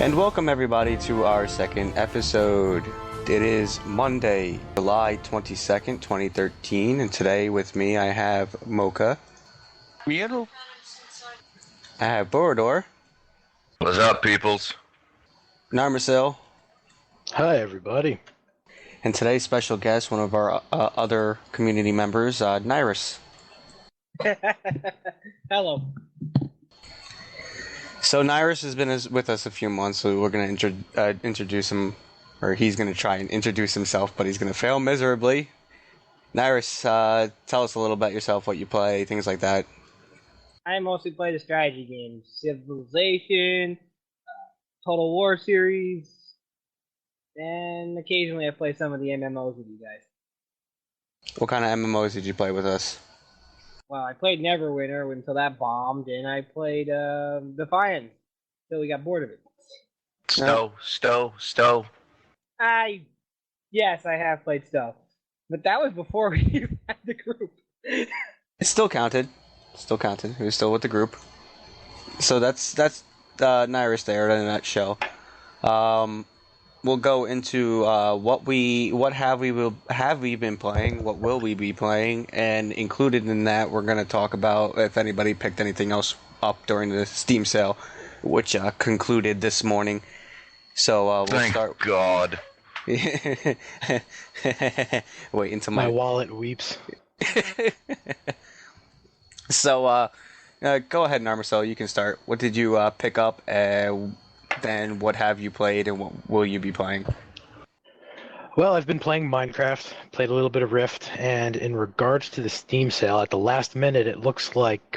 And welcome everybody to our second episode. It is Monday, July 22nd, 2013, and today with me I have Mocha. Hello. I have Borodor. What's up, peoples? Narmasil. Hi, everybody. And today's special guest, one of our other community members, Nyirus. Hello. So Nyirus has been with us a few months, so we're going to introduce him, or he's going to try and introduce himself, but he's going to fail miserably. Nyirus, tell us a little about yourself, what you play, things like that. I mostly play the strategy games, Civilization, Total War series, and occasionally I play some of the MMOs with you guys. What kind of MMOs did you play with us? Well, I played Neverwinter until that bombed, and I played Defiance until we got bored of it. Stow. Yes, I have played stuff, but that was before we had the group. It still counted. He was still with the group. So that's Nyirus there in a nutshell. We'll go into what have we been playing, what will we be playing, and included in that we're going to talk about if anybody picked anything else up during the Steam sale, which concluded this morning. So we'll start. Thank God. Wait until my wallet weeps. So go ahead, Narmasil. You can start. What did you pick up? Then what have you played, and what will you be playing? Well, I've been playing Minecraft, played a little bit of Rift, and in regards to the Steam sale, at the last minute, it looks like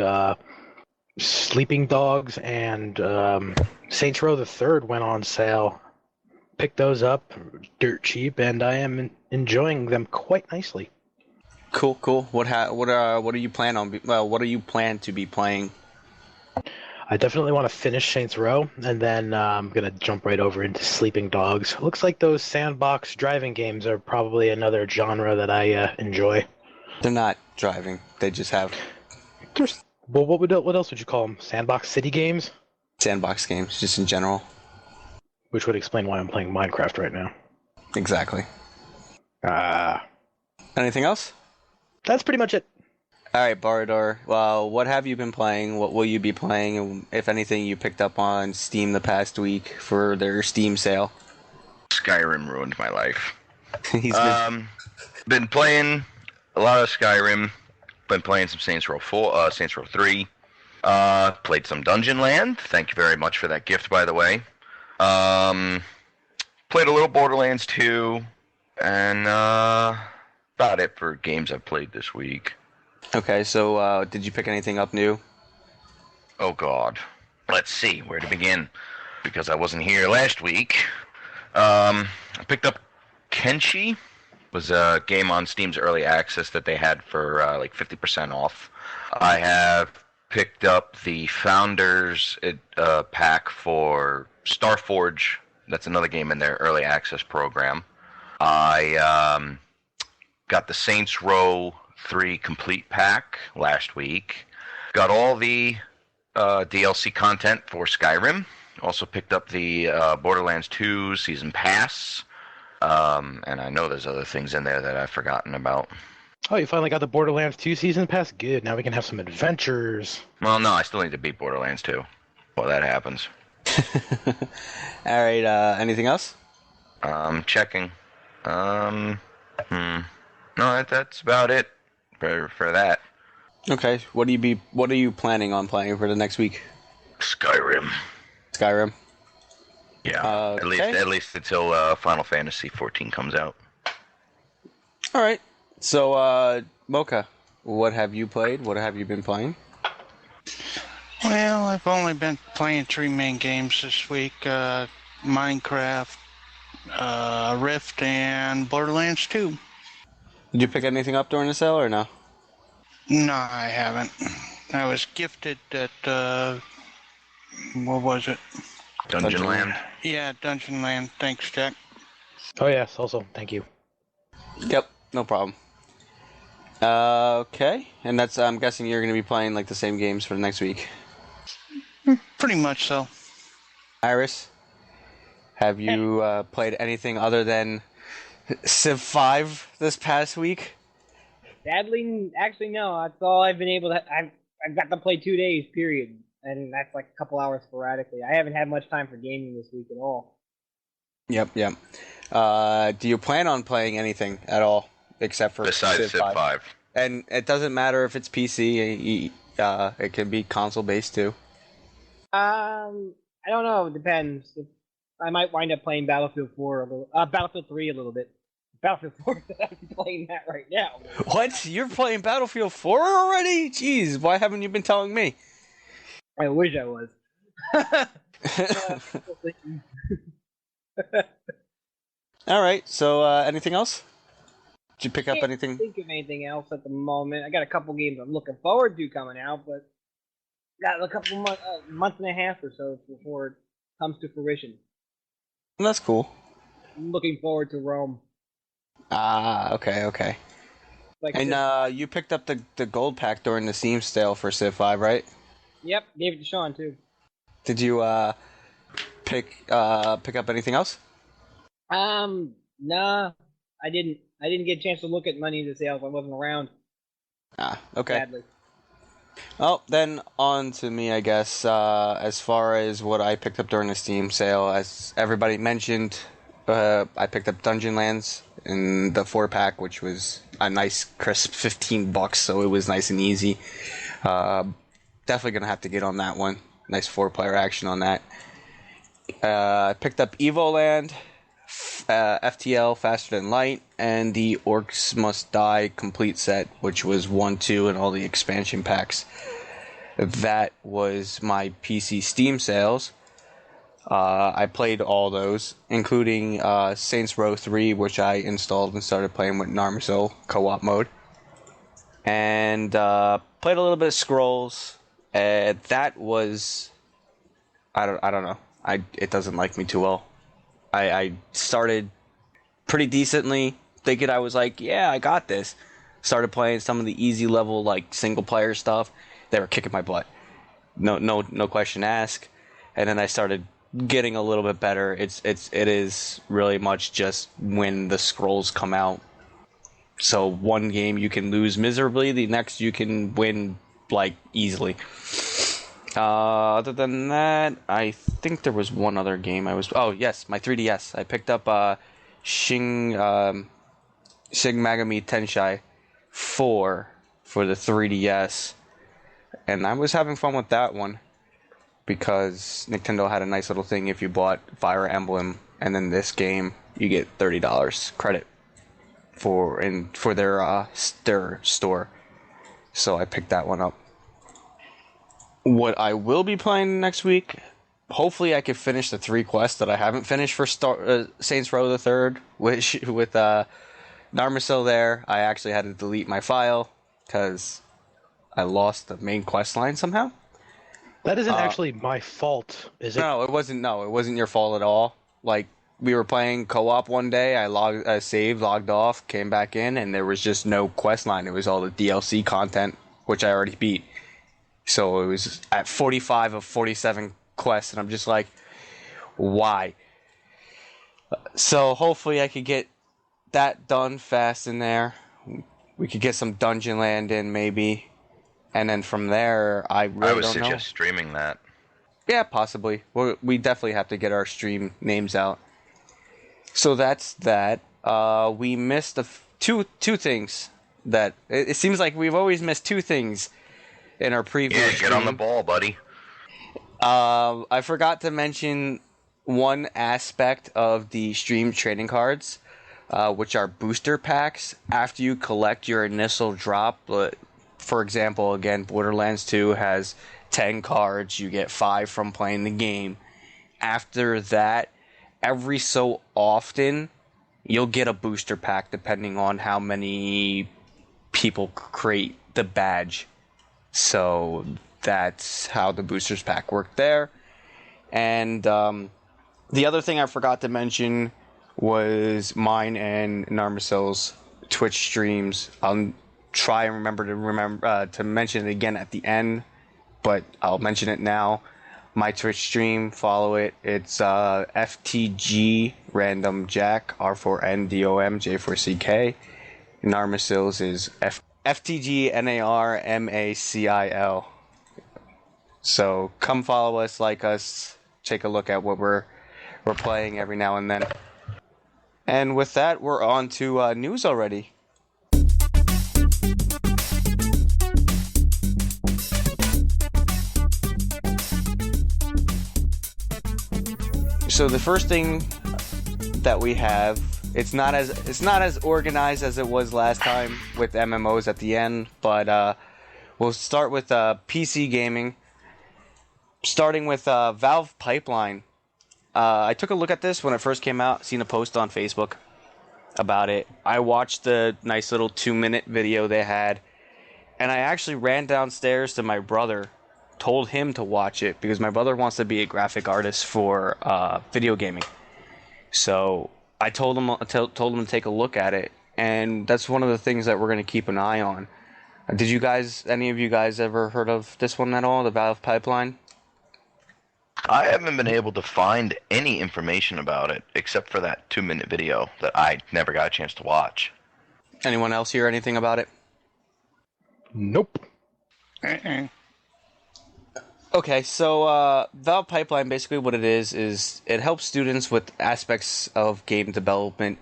Sleeping Dogs and Saints Row the Third went on sale. Picked those up dirt cheap, and I am enjoying them quite nicely. Cool. What do you plan on? What do you plan to be playing? I definitely want to finish Saints Row, and then I'm going to jump right over into Sleeping Dogs. Looks like those sandbox driving games are probably another genre that I enjoy. They're not driving. They just have... Well, what else would you call them? Sandbox city games? Sandbox games, just in general. Which would explain why I'm playing Minecraft right now. Exactly. Anything else? That's pretty much it. All right, Borodor. Well, what have you been playing? What will you be playing? And if anything, you picked up on Steam the past week for their Steam sale. Skyrim ruined my life. He's been playing a lot of Skyrim. Been playing some Saints Row 4, Saints Row 3. Played some Dungeon Land. Thank you very much for that gift, by the way. Played a little Borderlands 2, and about it for games I've played this week. Okay, so did you pick anything up new? Oh, God. Let's see where to begin, because I wasn't here last week. I picked up Kenshi. It was a game on Steam's Early Access that they had for like 50% off. I have picked up the Founders pack for Starforge. That's another game in their Early Access program. I got the Saints Row 3 complete pack last week. Got all the DLC content for Skyrim. Also picked up the Borderlands 2 Season Pass. And I know there's other things in there that I've forgotten about. Oh, you finally got the Borderlands 2 Season Pass? Good. Now we can have some adventures. Well, no, I still need to beat Borderlands 2. Well, that happens. All right, anything else? Checking. No, that's about it for that. Okay, what are you planning on playing for the next week? Skyrim. Yeah, okay. at least until Final Fantasy 14 comes out. All right. So, Mocha, what have you played? What have you been playing? Well, I've only been playing 3 main games this week. Minecraft, Rift, and Borderlands 2. Did you pick anything up during the sale or no? No, I haven't. I was gifted at, what was it? Dungeon Land. Yeah, Dungeon Land. Thanks, Jack. Oh, yes, also, thank you. Yep, no problem. Okay, and that's, I'm guessing you're going to be playing like the same games for the next week. Pretty much so. Iris? Have you played anything other than Civ 5 this past week? Sadly, actually, no. That's all I've been able to. I've got to play 2 days, period, and that's like a couple hours sporadically. I haven't had much time for gaming this week at all. Yep. Do you plan on playing anything at all except for Besides Civ 5? And it doesn't matter if it's PC. It can be console based too. I don't know. It depends. I might wind up playing Battlefield 4 a little. Battlefield 3 a little bit. Battlefield 4. I'm playing that right now. What? You're playing Battlefield 4 already? Jeez, why haven't you been telling me? I wish I was. All right. So, anything else? Did you pick up anything? I can't think of anything else at the moment. I got a couple games I'm looking forward to coming out, but got a couple month and a half or so before it comes to fruition. That's cool. I'm looking forward to Rome. Ah, okay. Like And you picked up the gold pack during the Steam sale for Civ 5, right? Yep, gave it to Sean too. Did you pick up anything else? Nah, I didn't. I didn't get a chance to look at money in the sales. I wasn't around. Ah, okay. Sadly. Well, then on to me, I guess. As far as what I picked up during the Steam sale, as everybody mentioned, I picked up Dungeon Lands in the 4-pack, which was a nice crisp $15, so it was nice and easy. Definitely gonna have to get on that one. Nice 4-player action on that. I picked up Evoland, FTL Faster Than Light, and the Orcs Must Die complete set, which was 1, 2, and all the expansion packs. That was my PC Steam sales. I played all those, including Saints Row 3, which I installed and started playing with Narmiso co-op mode. And played a little bit of Scrolls. That was... I don't know. It doesn't like me too well. I started pretty decently, thinking I was like, yeah, I got this. Started playing some of the easy level, like, single-player stuff. They were kicking my butt. No question asked. And then I started getting a little bit better. It is really much just when the scrolls come out. So one game you can lose miserably, the next you can win like easily. Other than that, I think there was one other game oh yes, my 3DS. I picked up Shin Megami Tensei 4 for the 3DS, and I was having fun with that one because Nintendo had a nice little thing. If you bought Fire Emblem and then this game, you get $30 credit for their store. So I picked that one up. What I will be playing next week, hopefully I can finish the 3 quests that I haven't finished for Saints Row the Third, which with Narmiso there. I actually had to delete my file because I lost the main quest line somehow. That isn't actually my fault, is it? No, it wasn't. No, it wasn't your fault at all. Like, we were playing co-op one day. I saved, logged off, came back in, and there was just no quest line. It was all the DLC content, which I already beat. So it was at 45 of 47 quests, and I'm just like, why? So hopefully I could get that done fast in there. We could get some Dungeon Land in, maybe. And then from there, I really don't know. I would suggest streaming that. Yeah, possibly. We definitely have to get our stream names out. So that's that. We missed two things. That it seems like we've always missed 2 things in our previous. Yeah, get on the ball, buddy. I forgot to mention one aspect of the stream trading cards, which are booster packs. After you collect your initial drop, for example, again, Borderlands 2 has 10 cards. You get 5 from playing the game. After that, every so often, you'll get a booster pack depending on how many people create the badge. So that's how the boosters pack worked there. And the other thing I forgot to mention was mine and Narmiso's Twitch streams. I'll try and remember to mention it again at the end, but I'll mention it now. my Twitch stream. Follow it. It's FTG Random Jack, R4NDOM, J4CK. Narmacils is FTG NARMACIL. So come follow us, like us, take a look at what we're playing every now and then. And with that, we're on to news already. So the first thing that we have, it's not as organized as it was last time with MMOs at the end, but we'll start with PC gaming. Starting with Valve Pipeline. I took a look at this when it first came out, seen a post on Facebook about it. I watched the nice little 2-minute video they had, and I actually ran downstairs to my brother, told him to watch it, because my brother wants to be a graphic artist for video gaming. So I told him to take a look at it, and that's one of the things that we're going to keep an eye on. Did any of you guys ever heard of this one at all, the Valve Pipeline? I haven't been able to find any information about it except for that 2-minute video that I never got a chance to watch. Anyone else hear anything about it? Nope. Okay, so Valve Pipeline, basically what it is it helps students with aspects of game development.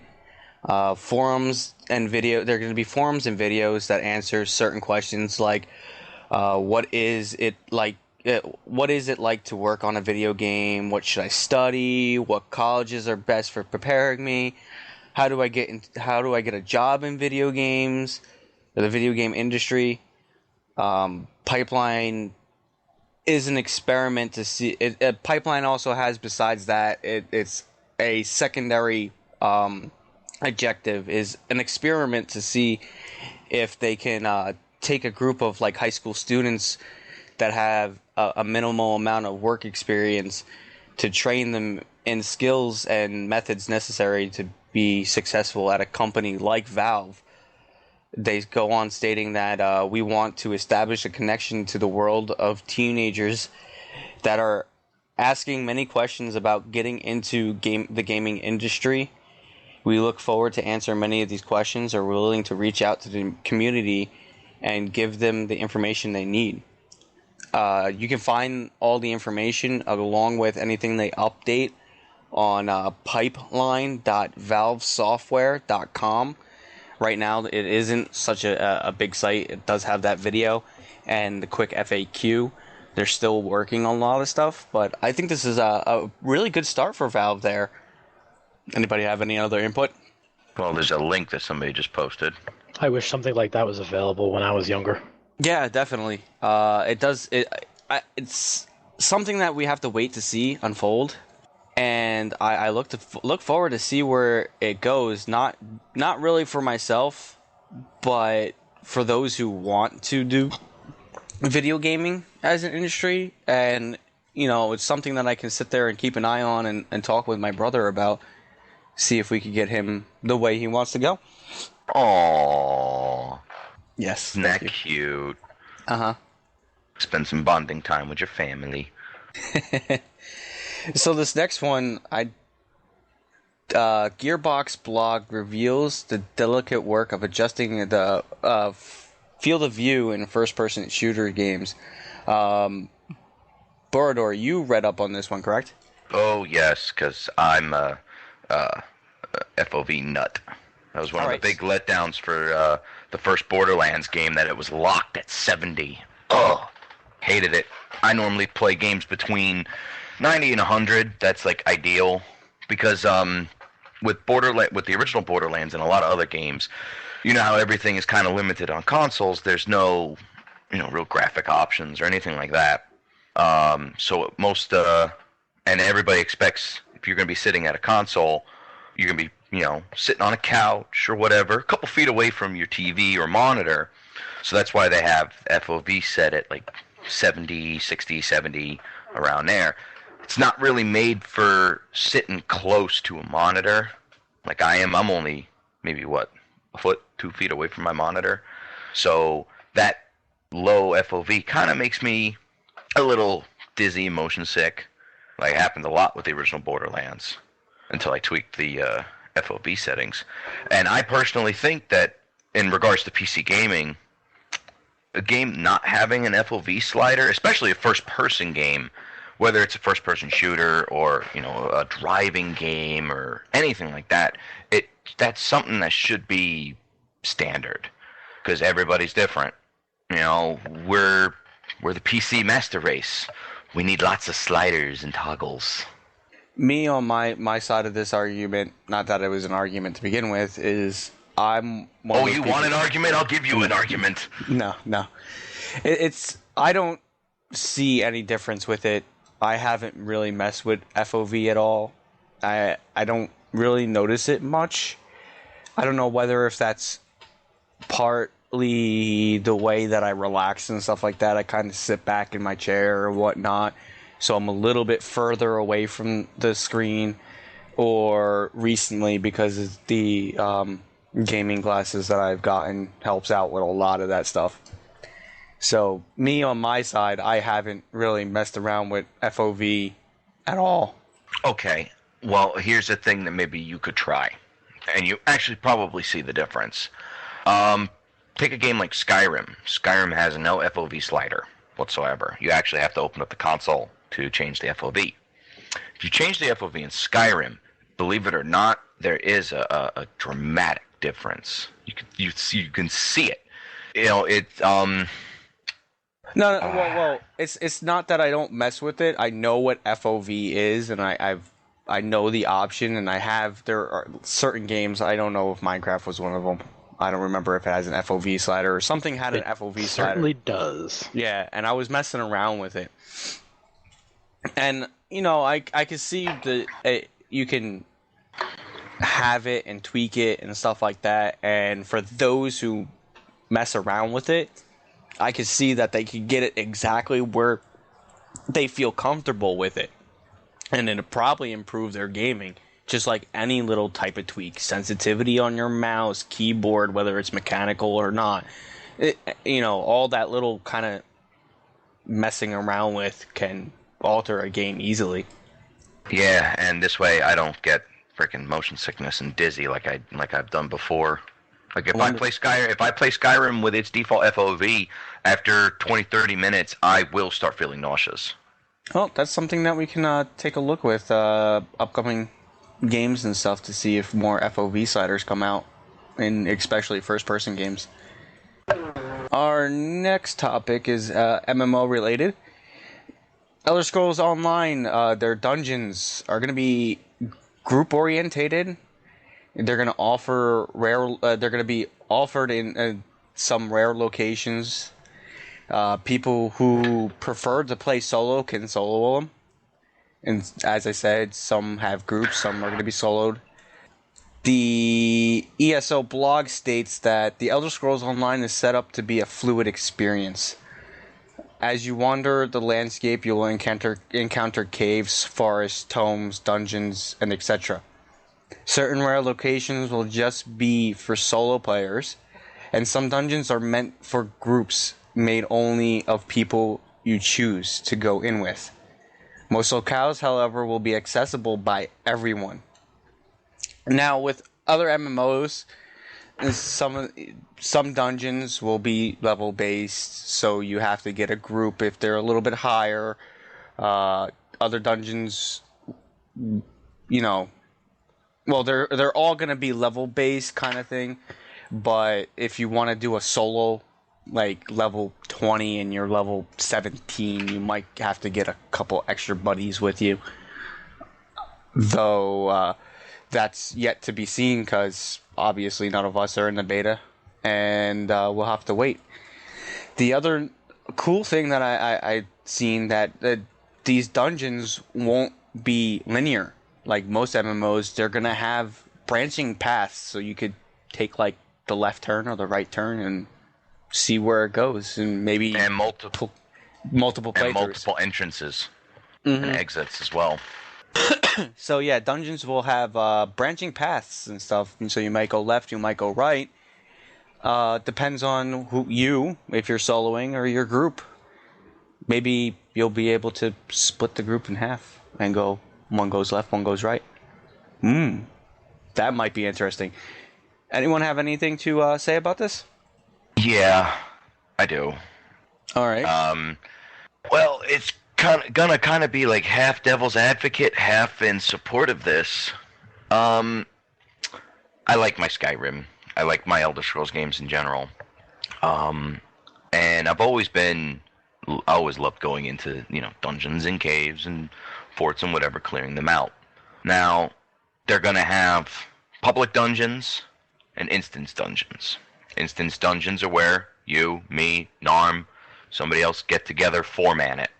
Forums and video. There are going to be forums and videos that answer certain questions like, what is it like to work on a video game? What should I study? What colleges are best for preparing me? How do I get a job in video games, or the video game industry? Pipeline is an experiment to see. Pipeline also has, besides that, it's a secondary objective, is an experiment to see if they can take a group of like high school students that have a minimal amount of work experience to train them in skills and methods necessary to be successful at a company like Valve. They go on stating that we want to establish a connection to the world of teenagers that are asking many questions about getting into the gaming industry. We look forward to answer many of these questions, or we're willing to reach out to the community and give them the information they need. You can find all the information along with anything they update on pipeline.valvesoftware.com. Right now, it isn't such a big site. It does have that video and the quick FAQ. They're still working on a lot of stuff, but I think this is a really good start for Valve there. Anybody have any other input? Well, there's a link that somebody just posted. I wish something like that was available when I was younger. Yeah, definitely. It's something that we have to wait to see unfold, and I look forward to see where it goes. Not really for myself, but for those who want to do video gaming as an industry, and it's something that I can sit there and keep an eye on and talk with my brother about, see if we could get him the way he wants to go. Aww. Yes. Isn't that cute? Uh-huh. Spend some bonding time with your family. So this next one, Gearbox blog reveals the delicate work of adjusting the field of view in first-person shooter games. Borador, you read up on this one, correct? Oh, yes, because I'm a FOV nut. That was one of the big letdowns for the first Borderlands game, that it was locked at 70. Ugh, hated it. I normally play games between 90 and 100. That's like ideal, because with the original Borderlands and a lot of other games, you know how everything is kind of limited on consoles. There's no real graphic options or anything like that. So most and everybody expects, if you're going to be sitting at a console, you're going to be sitting on a couch or whatever, a couple feet away from your TV or monitor. So that's why they have FOV set at like 70, 60, 70, around there. It's not really made for sitting close to a monitor like I am. I'm only maybe, a foot, 2 feet away from my monitor. So that low FOV kind of makes me a little dizzy, motion sick. Like, it happened a lot with the original Borderlands until I tweaked the FOV settings. And I personally think that in regards to PC gaming, a game not having an FOV slider, especially a first-person game, whether it's a first-person shooter or, you know, a driving game or anything like that, that's something that should be standard because everybody's different. You know, we're the PC master race. We need lots of sliders and toggles. Me on my side of this argument, not that it was an argument to begin with, is I'm one of those people. Want an argument? I'll give you an argument. No. It's I don't see any difference with it. I haven't really messed with FOV at all. I don't really notice it much. I don't know whether if that's partly the way that I relax and stuff like that. I kind of sit back in my chair or whatnot, so I'm a little bit further away from the screen, or recently because the gaming glasses that I've gotten helps out with a lot of that stuff. So me on my side, I haven't really messed around with FOV at all. Okay, well, here's a thing that maybe you could try, and you actually probably see the difference. Take a game like Skyrim. Skyrim has no FOV slider whatsoever. You actually have to open up the console to change the FOV. If you change the FOV in Skyrim, believe it or not, there is a dramatic difference. You can see it. You know, it's No, well, it's not that I don't mess with it. I know what FOV is, and I know the option, and there are certain games. I don't know if Minecraft was one of them. I don't remember if it has an FOV slider or something had an FOV slider. It certainly does. Yeah, and I was messing around with it, and you know, I can see you can have it and tweak it and stuff like that. And for those who mess around with it, I could see that they could get it exactly where they feel comfortable with it, and it'll probably improve their gaming. Just like any little type of tweak, sensitivity on your mouse, keyboard, whether it's mechanical or not, all that little kind of messing around with can alter a game easily. Yeah, and this way I don't get freaking motion sickness and dizzy like I've done before. Like if I play Skyrim with its default FOV, after 20-30 minutes, I will start feeling nauseous. Well, that's something that we can take a look with upcoming games and stuff to see if more FOV sliders come out, in especially first-person games. Our next topic is MMO related. Elder Scrolls Online, their dungeons are going to be group orientated. They're going to offer they're going to be offered in some rare locations. People who prefer to play solo can solo them. And as I said, some have groups, some are going to be soloed. The ESO blog states that the Elder Scrolls Online is set up to be a fluid experience. As you wander the landscape, you will encounter caves, forests, tomes, dungeons, and etc. Certain rare locations will just be for solo players, and some dungeons are meant for groups made only of people you choose to go in with. Most locales, however, will be accessible by everyone. Now, with other MMOs, some dungeons will be level-based, so you have to get a group if they're a little bit higher. Other dungeons, they're all going to be level-based kind of thing, but if you want to do a solo, like level 20 and you're level 17, you might have to get a couple extra buddies with you. Though that's yet to be seen because obviously none of us are in the beta, and we'll have to wait. The other cool thing that I've seen that these dungeons won't be linear. Like most MMOs, they're going to have branching paths, so you could take like the left turn or the right turn and see where it goes, and maybe multiple playthroughs. And multiple entrances and exits as well. So yeah, dungeons will have branching paths and stuff, and so you might go left, you might go right. Depends on if you're soloing or your group. maybe you'll be able to split the group in half and go one goes left, one goes right. That might be interesting. Anyone have anything to say about this? Yeah, I do. All right. Well, it's gonna be like half devil's advocate, half in support of this. I like my Skyrim. I like my Elder Scrolls games in general. And I've always loved going into, dungeons and caves and forts and whatever, clearing them out. Now, they're gonna have public dungeons and instance dungeons. Instance dungeons are where you, me, Narm, somebody else get together, four-man it.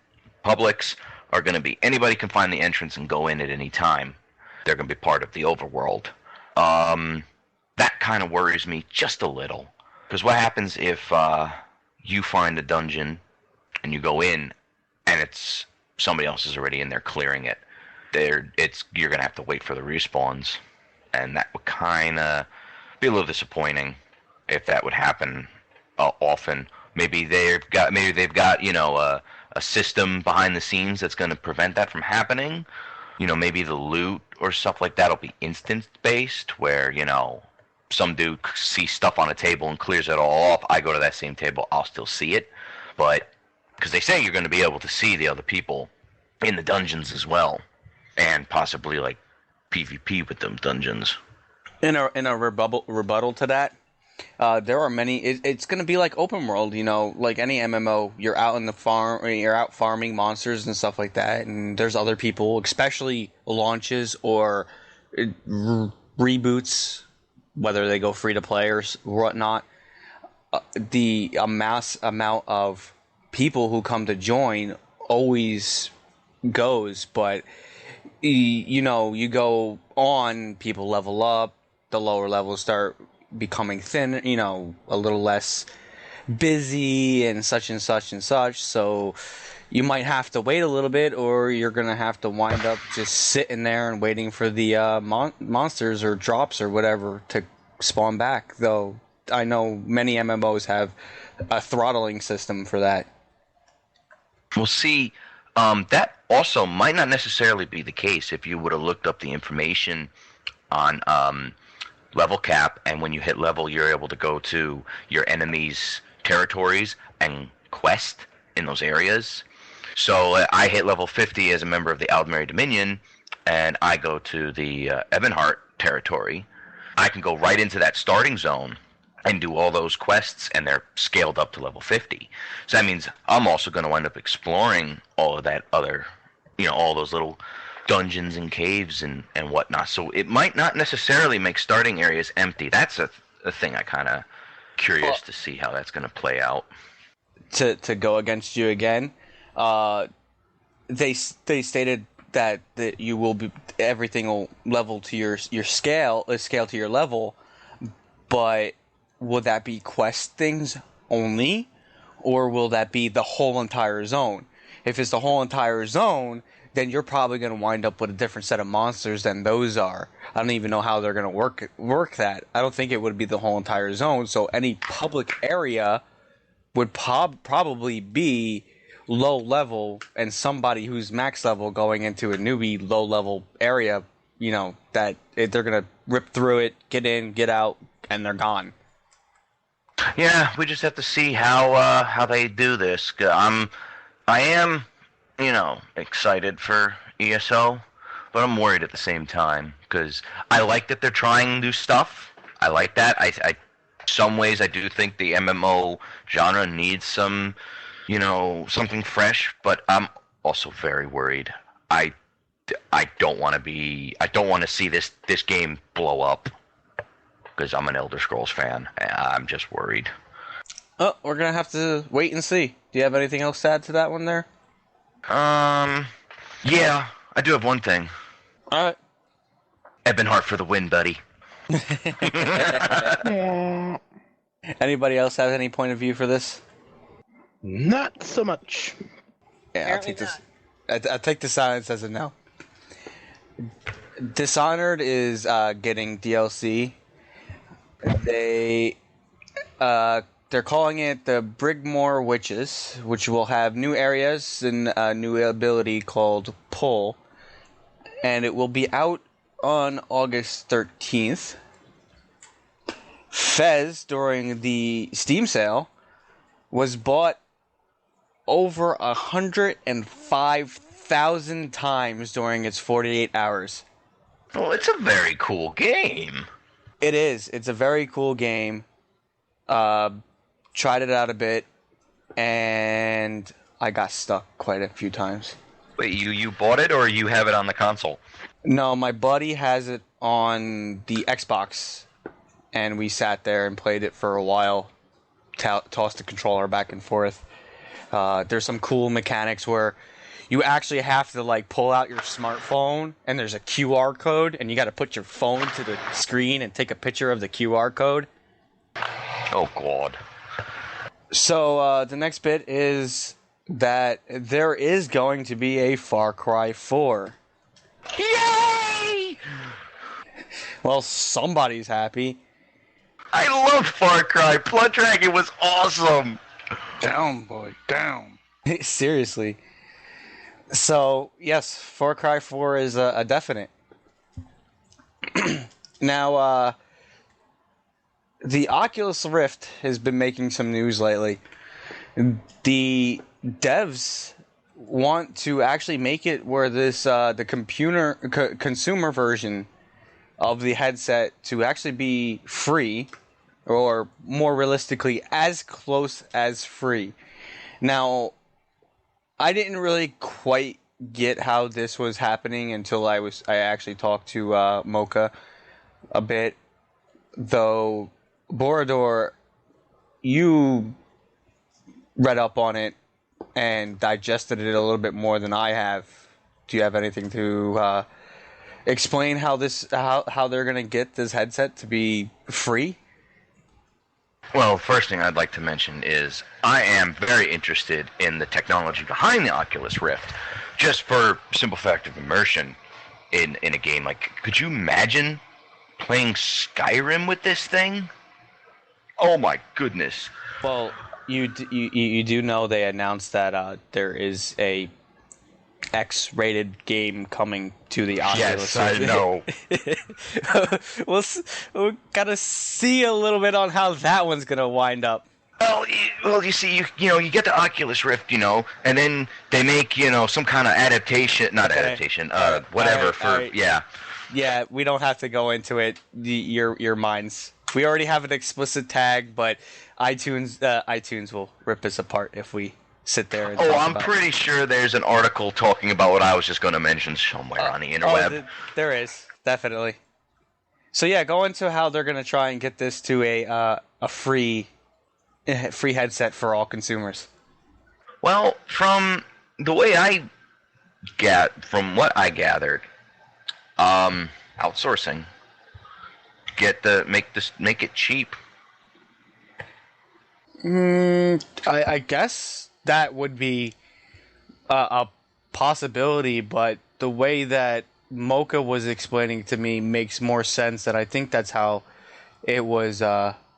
Publics are going to be anybody can find the entrance and go in at any time. They're going to be part of the overworld. That kind of worries me just a little. Because what happens if you find a dungeon and you go in and it's somebody else is already in there clearing it? You're going to have to wait for the respawns. And that would kind of be a little disappointing if that would happen often. Maybe they've got a system behind the scenes that's going to prevent that from happening. Maybe the loot or stuff like that will be instance based, where some dude sees stuff on a table and clears it all off. I go to that same table, I'll still see it, but because they say you're going to be able to see the other people in the dungeons as well, and possibly like PvP with them dungeons. In a rebuttal to that, there are many. It's going to be like open world, like any MMO. You're out in the farm, or you're out farming monsters and stuff like that, and there's other people, especially launches or reboots, whether they go free to play or whatnot. The mass amount of people who come to join always goes, but you go on, people level up. The lower levels start becoming thin, a little less busy and such and such and such. So you might have to wait a little bit, or you're going to have to wind up just sitting there and waiting for the monsters or drops or whatever to spawn back. Though I know many MMOs have a throttling system for that. Well, see, that also might not necessarily be the case if you would have looked up the information on level cap, and when you hit level, you're able to go to your enemy's territories and quest in those areas. So I hit level 50 as a member of the Aldmeri Dominion, and I go to the Ebonheart territory. I can go right into that starting zone and do all those quests, and they're scaled up to level 50. So that means I'm also going to wind up exploring all of that other, all those little dungeons and caves and whatnot. So it might not necessarily make starting areas empty. That's a thing I kind of curious to see how that's going to play out. To go against you again, they stated that you will be, everything will level to your scale to your level, but will that be quest things only, or will that be the whole entire zone? If it's the whole entire zone, then you're probably going to wind up with a different set of monsters than those are. I don't even know how they're going to work that. I don't think it would be the whole entire zone. So any public area would probably be low level, and somebody who's max level going into a newbie low level area, that they're going to rip through it, get in, get out, and they're gone. Yeah, we just have to see how they do this. I am excited for ESO, but I'm worried at the same time, because I like that they're trying new stuff. I like that. I some ways I do think the MMO genre needs some, something fresh, but I'm also very worried. I don't want to see this game blow up, because I'm an Elder Scrolls fan. I'm just worried. Oh, we're going to have to wait and see. Do you have anything else to add to that one there? Yeah, I do have one thing. All right. Ebonheart for the win, buddy. Anybody else have any point of view for this? Not so much. Yeah, I'll take this. I take the silence as a no. Dishonored is getting DLC. They they're calling it the Brigmore Witches, which will have new areas and a new ability called Pull. And it will be out on August 13th. Fez, during the Steam sale, was bought over 105,000 times during its 48 hours. Well, it's a very cool game. It is. It's a very cool game. Tried it out a bit, and I got stuck quite a few times. Wait, you bought it or you have it on the console? No, my buddy has it on the Xbox, and we sat there and played it for a while, tossed the controller back and forth. There's some cool mechanics where you actually have to like pull out your smartphone, and there's a QR code, and you got to put your phone to the screen and take a picture of the QR code. Oh, God. So the next bit is that there is going to be a Far Cry 4. Yay! Well, somebody's happy. I love Far Cry. Blood Dragon was awesome. Down, boy, down. Seriously. So, yes, Far Cry 4 is a definite. Now, the Oculus Rift has been making some news lately. The devs want to actually make it where this the consumer version of the headset to actually be free, or more realistically, as close as free. Now, I didn't really quite get how this was happening until I actually talked to Mocha a bit, though. Borador, you read up on it and digested it a little bit more than I have. Do you have anything to explain how they're going to get this headset to be free? Well, first thing I'd like to mention is I am very interested in the technology behind the Oculus Rift, just for simple fact of immersion in a game. Like, could you imagine playing Skyrim with this thing? Oh my goodness! Well, you do know they announced that there is a X-rated game coming to the Oculus. Yes, I know. We'll gotta see a little bit on how that one's gonna wind up. Well, you see, you get the Oculus Rift, and then they make, some kind of adaptation, not Okay. adaptation, whatever All right. yeah. Yeah, we don't have to go into it. Your minds. We already have an explicit tag, but iTunes will rip us apart if we sit there and talk I'm about pretty sure there's an article talking about what I was just going to mention somewhere on the interweb. There is, definitely. So yeah, go into how they're going to try and get this to a free headset for all consumers. Well, from what I gathered, outsourcing. Make it cheap. I guess that would be a possibility, but the way that Mocha was explaining to me makes more sense, and I think that's how it was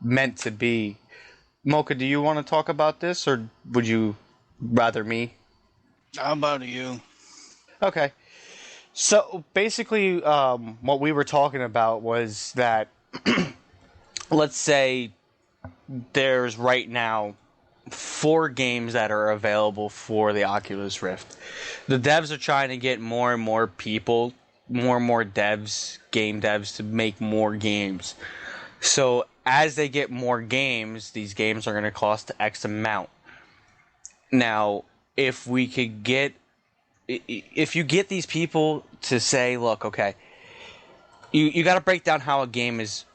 meant to be. Mocha, do you want to talk about this, or would you rather me? How about you? Okay. So basically, what we were talking about was that, let's say there's right now 4 games that are available for the Oculus Rift. The devs are trying to get more and more people, more and more devs, game devs, to make more games. So as they get more games, these games are going to cost X amount. Now, if you get these people to say, look, okay, you got to break down how a game is,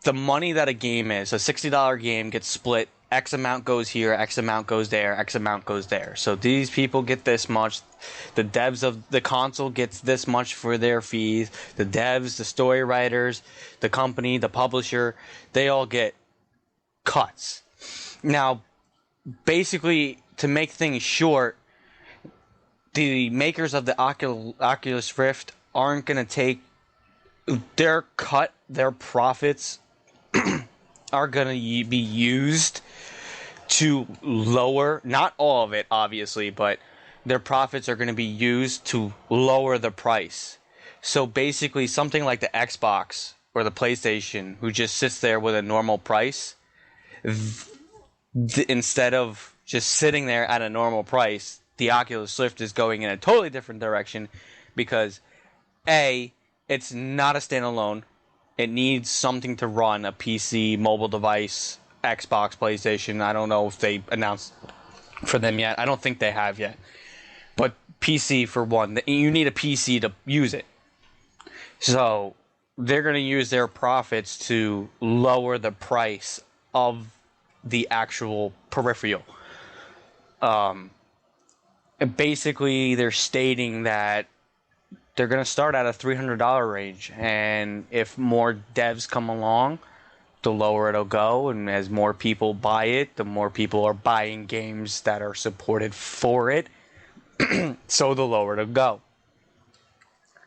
the money that a game is. A $60 game gets split, X amount goes here, X amount goes there, X amount goes there. So these people get this much, the devs of the console gets this much for their fees, the devs, the story writers, the company, the publisher, they all get cuts. Now, basically, to make things short, the makers of the Oculus Rift aren't going to take their cut, their profits are going to be used to lower, not all of it, obviously, but their profits are going to be used to lower the price. So basically, something like the Xbox or the PlayStation, who just sits there with a normal price, instead of just sitting there at a normal price, the Oculus Rift is going in a totally different direction because, A, it's not a standalone. It needs something to run a PC, mobile device, Xbox, PlayStation. I don't know if they announced for them yet. I don't think they have yet. But PC for one. You need a PC to use it. So they're going to use their profits to lower the price of the actual peripheral. Basically, they're stating that they're going to start at a $300 range, and if more devs come along, the lower it'll go, and as more people buy it, the more people are buying games that are supported for it, so the lower it'll go.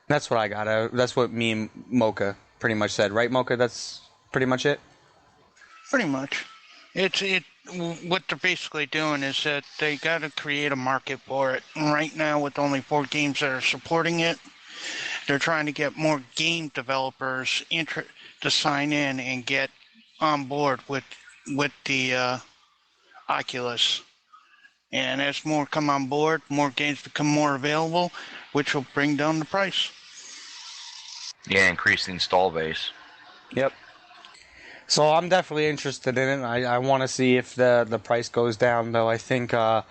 That's what I got. That's what me and Mocha pretty much said, right, Mocha? That's pretty much it? Pretty much. What they're basically doing is that they got to create a market for it. And right now, with only 4 games that are supporting it, they're trying to get more game developers to sign in and get on board with the Oculus. And as more come on board, more games become more available, which will bring down the price. Yeah, increase the install base. Yep. So I'm definitely interested in it. I want to see if the price goes down, though. I think I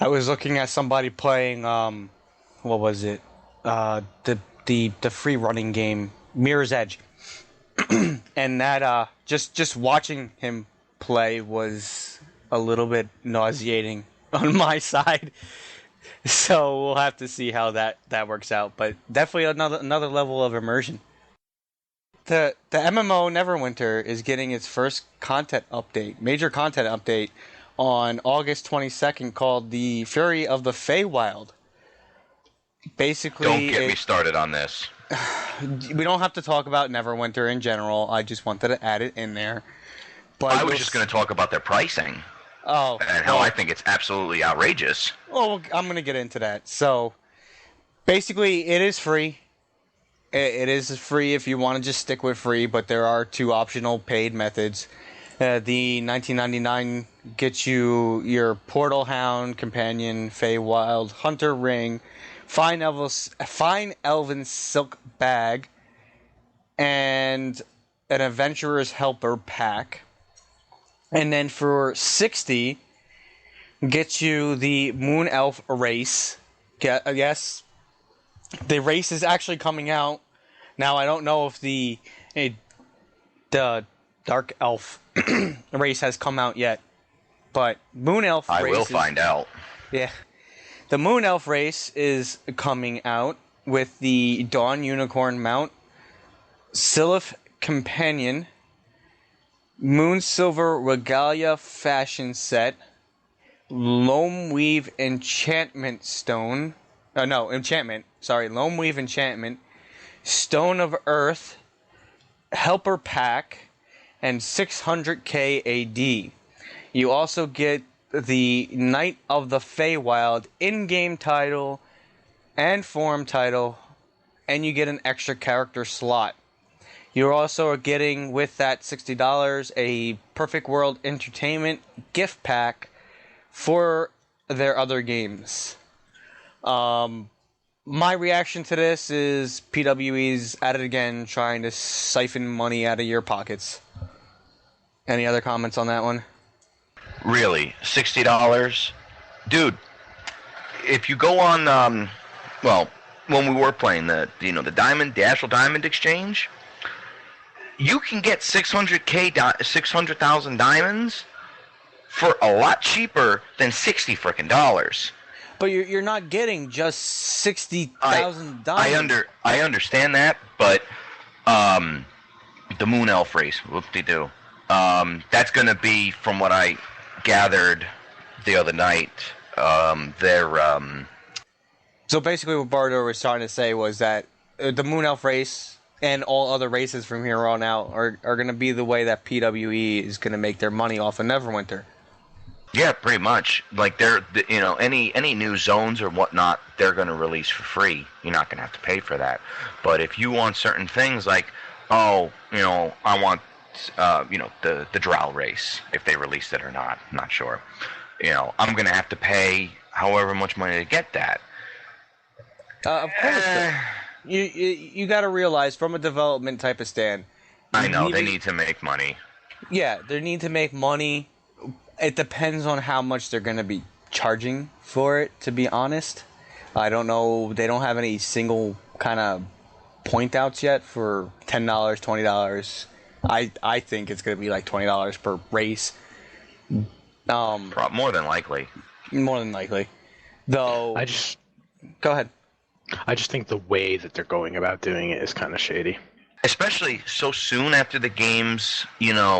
was looking at somebody playing, what was it? The free running game, Mirror's Edge. And that, just watching him play was a little bit nauseating on my side. So we'll have to see how that works out. But definitely another level of immersion. The MMO Neverwinter is getting its first major content update on August 22nd called The Fury of the Feywild. Basically, don't get me started on this. We don't have to talk about Neverwinter in general. I just wanted to add it in there. But I was just going to talk about their pricing. Oh. And how I think it's absolutely outrageous. Well, I'm going to get into that. So, basically, it is free. It is free if you want to just stick with free, but there are 2 optional paid methods. The $19.99 gets you your Portal Hound, Companion, Feywild, Hunter Ring, Fine Elven Silk Bag, and an Adventurer's Helper Pack. And then for $60, gets you the Moon Elf Race. Yes, the race is actually coming out. Now, I don't know if the Dark Elf race has come out yet. But Moon Elf race I will find out. Yeah. The Moon Elf race is coming out with the Dawn Unicorn mount, Sylph Companion, Moon Silver Regalia fashion set, Loam Weave Enchantment Stone. Loam Weave Enchantment, Stone of Earth, Helper Pack, and 600k AD. You also get the Knight of the Feywild in-game title and forum title, and you get an extra character slot. You're also getting, with that $60, a Perfect World Entertainment gift pack for their other games. My reaction to this is PWE's at it again, trying to siphon money out of your pockets. Any other comments on that one? Really? $60? Dude, if you go on, when we were playing the Actual Diamond Exchange, you can get 600,000 diamonds for a lot cheaper than $60 frickin' dollars. But you're not getting just 60,000 diamonds. I understand that, but the Moon Elf race, whoop-de-doo. That's going to be, from what I gathered the other night, So basically what Bardo was trying to say was that the Moon Elf race and all other races from here on out are going to be the way that PWE is going to make their money off of Neverwinter. Yeah, pretty much. Like any new zones or whatnot, they're going to release for free. You're not going to have to pay for that. But if you want certain things like, I want, the Drow race, if they released it or not, I'm not sure. I'm going to have to pay however much money to get that. Of course, you got to realize from a development type of stand. I know they need to make money. Yeah, they need to make money. It depends on how much they're going to be charging for it, to be honest. I don't know. They don't have any single kind of point outs yet for $10, $20. I think it's going to be like $20 per race. More than likely. More than likely. Though. Go ahead. I just think the way that they're going about doing it is kind of shady. Especially so soon after the game's,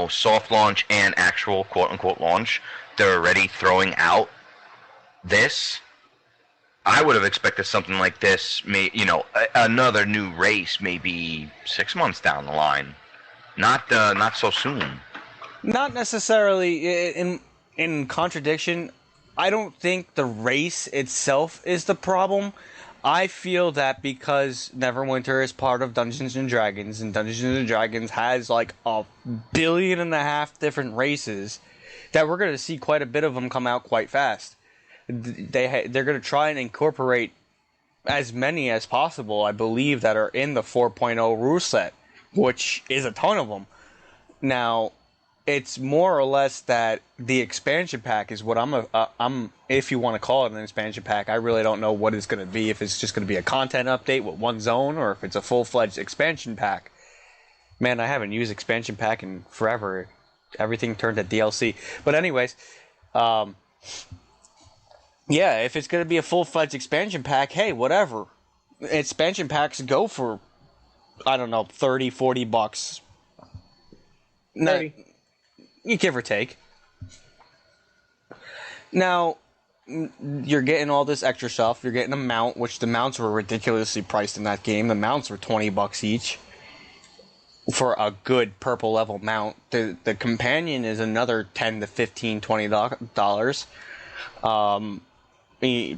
soft launch and actual quote-unquote launch, they're already throwing out this. I would have expected something like this, another new race maybe 6 months down the line. Not so soon. Not necessarily in contradiction. I don't think the race itself is the problem. I feel that because Neverwinter is part of Dungeons & Dragons, and Dungeons & Dragons has like 1.5 billion different races, that we're going to see quite a bit of them come out quite fast. They're going to try and incorporate as many as possible, I believe, that are in the 4.0 rule set, which is a ton of them. Now, it's more or less that the expansion pack is what I'm if you want to call it an expansion pack. I really don't know what it's going to be, if it's just going to be a content update with one zone or if it's a full-fledged expansion pack. Man, I haven't used expansion pack in forever. Everything turned to DLC. But anyways, yeah, if it's going to be a full-fledged expansion pack, hey, whatever. Expansion packs go for, I don't know, $30, $40. No, you give or take. Now, you're getting all this extra stuff. You're getting a mount, which the mounts were ridiculously priced in that game. The mounts were $20 each for a good purple level mount. The companion is another $10 to $15, $20.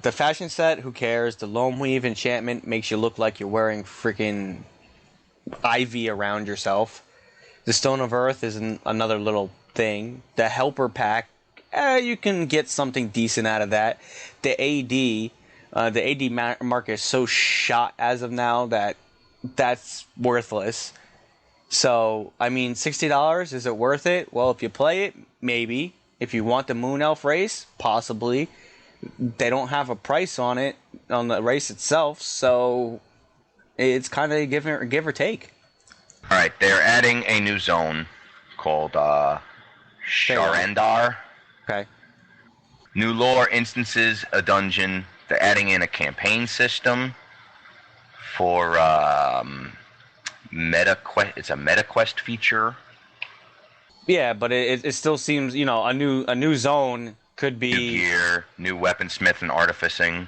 The fashion set, who cares? The Loam Weave enchantment makes you look like you're wearing freaking ivy around yourself. The Stone of Earth is another little thing. The Helper Pack, you can get something decent out of that. The AD mark is so shot as of now that that's worthless. So, I mean, $60, is it worth it? Well, if you play it, maybe. If you want the Moon Elf race, possibly. They don't have a price on it, on the race itself, so it's kind of give or take. Alright, they're adding a new zone called Sharendar. Okay. New lore, instances, a dungeon. They're adding in a campaign system for it's a meta quest feature. Yeah, but it still seems, a new zone could be new gear, new weaponsmith and artificing.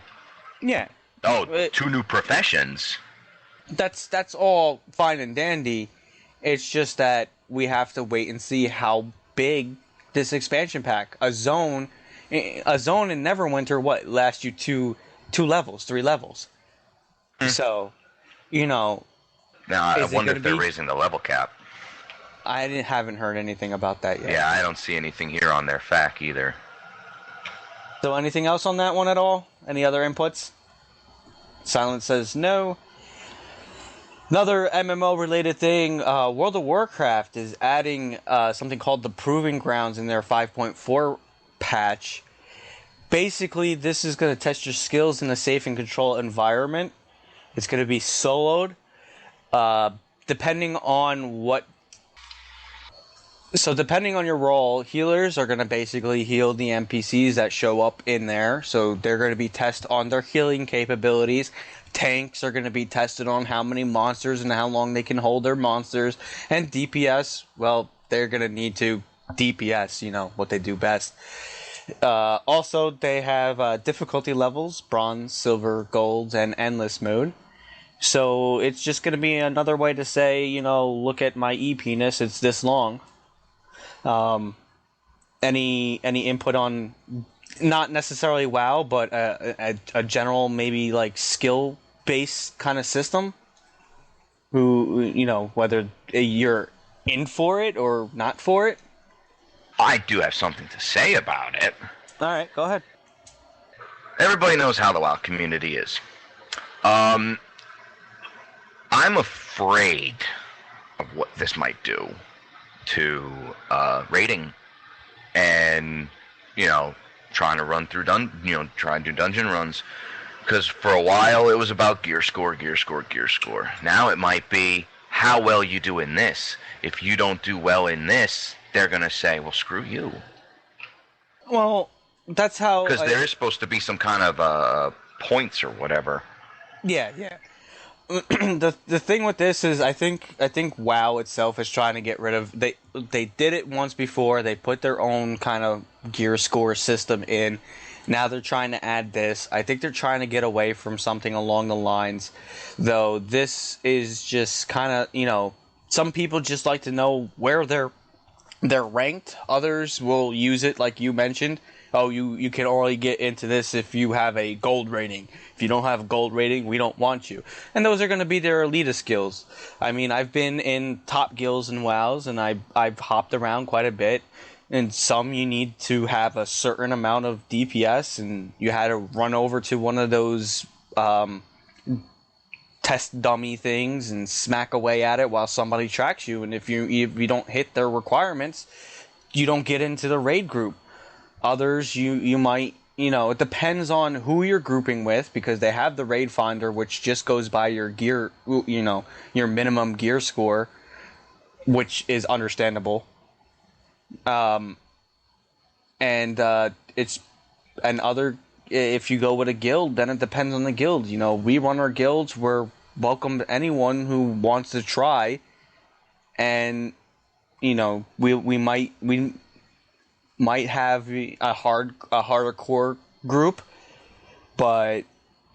Yeah. Oh, 2 new professions. That's all fine and dandy. It's just that we have to wait and see how big this expansion pack. A zone in Neverwinter, lasts you 2 levels, 3 levels. So, Now, I wonder if they're raising the level cap. I haven't heard anything about that yet. Yeah, I don't see anything here on their FAQ either. So anything else on that one at all? Any other inputs? Silence says no. Another MMO-related thing, World of Warcraft is adding something called the Proving Grounds in their 5.4 patch. Basically, this is going to test your skills in a safe and controlled environment. It's going to be soloed. Depending on your role, healers are going to basically heal the NPCs that show up in there. So they're going to be tested on their healing capabilities. Tanks are going to be tested on how many monsters and how long they can hold their monsters. And DPS, well, they're going to need to DPS, what they do best. Also, they have difficulty levels, bronze, silver, gold, and endless mode. So it's just going to be another way to say, look at my e-penis, it's this long. Any input on, not necessarily WoW, but a general maybe like skill-based kind of system? Whether you're in for it or not for it? I do have something to say about it. All right, go ahead. Everybody knows how the WoW community is. I'm afraid of what this might do to rating and, trying to run through trying to do dungeon runs. Because for a while it was about gear score. Now it might be how well you do in this. If you don't do well in this, they're going to say, well, screw you. Well, that's how... Because there is supposed to be some kind of points or whatever. Yeah. The thing with this is I think WoW itself is trying to get rid of... They did it once before. They put their own kind of gear score system in. Now they're trying to add this. I think they're trying to get away from something along the lines, though this is just kind of, some people just like to know where they're ranked. Others will use it like you mentioned. Oh, you can only get into this if you have a gold rating. If you don't have a gold rating, we don't want you. And those are going to be their elitist skills. I mean, I've been in top guilds and WoWs, and I've hopped around quite a bit. And some you need to have a certain amount of DPS, and you had to run over to one of those test dummy things and smack away at it while somebody tracks you. And if you don't hit their requirements, you don't get into the raid group. Others, you might, it depends on who you're grouping with, because they have the raid finder, which just goes by your gear, your minimum gear score, which is understandable. If you go with a guild, then it depends on the guild. We run our guilds. We're welcome to anyone who wants to try, and we might have a harder core group, but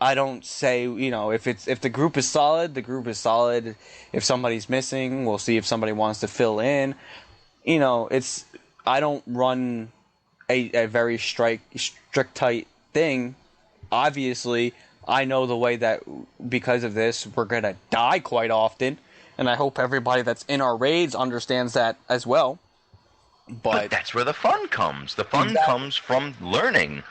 I don't say, if the group is solid, the group is solid. If somebody's missing, we'll see if somebody wants to fill in. I don't run a very strict tight thing. Obviously, I know the way that because of this, we're going to die quite often, and I hope everybody that's in our raids understands that as well. But that's where the fun comes. The fun comes from learning.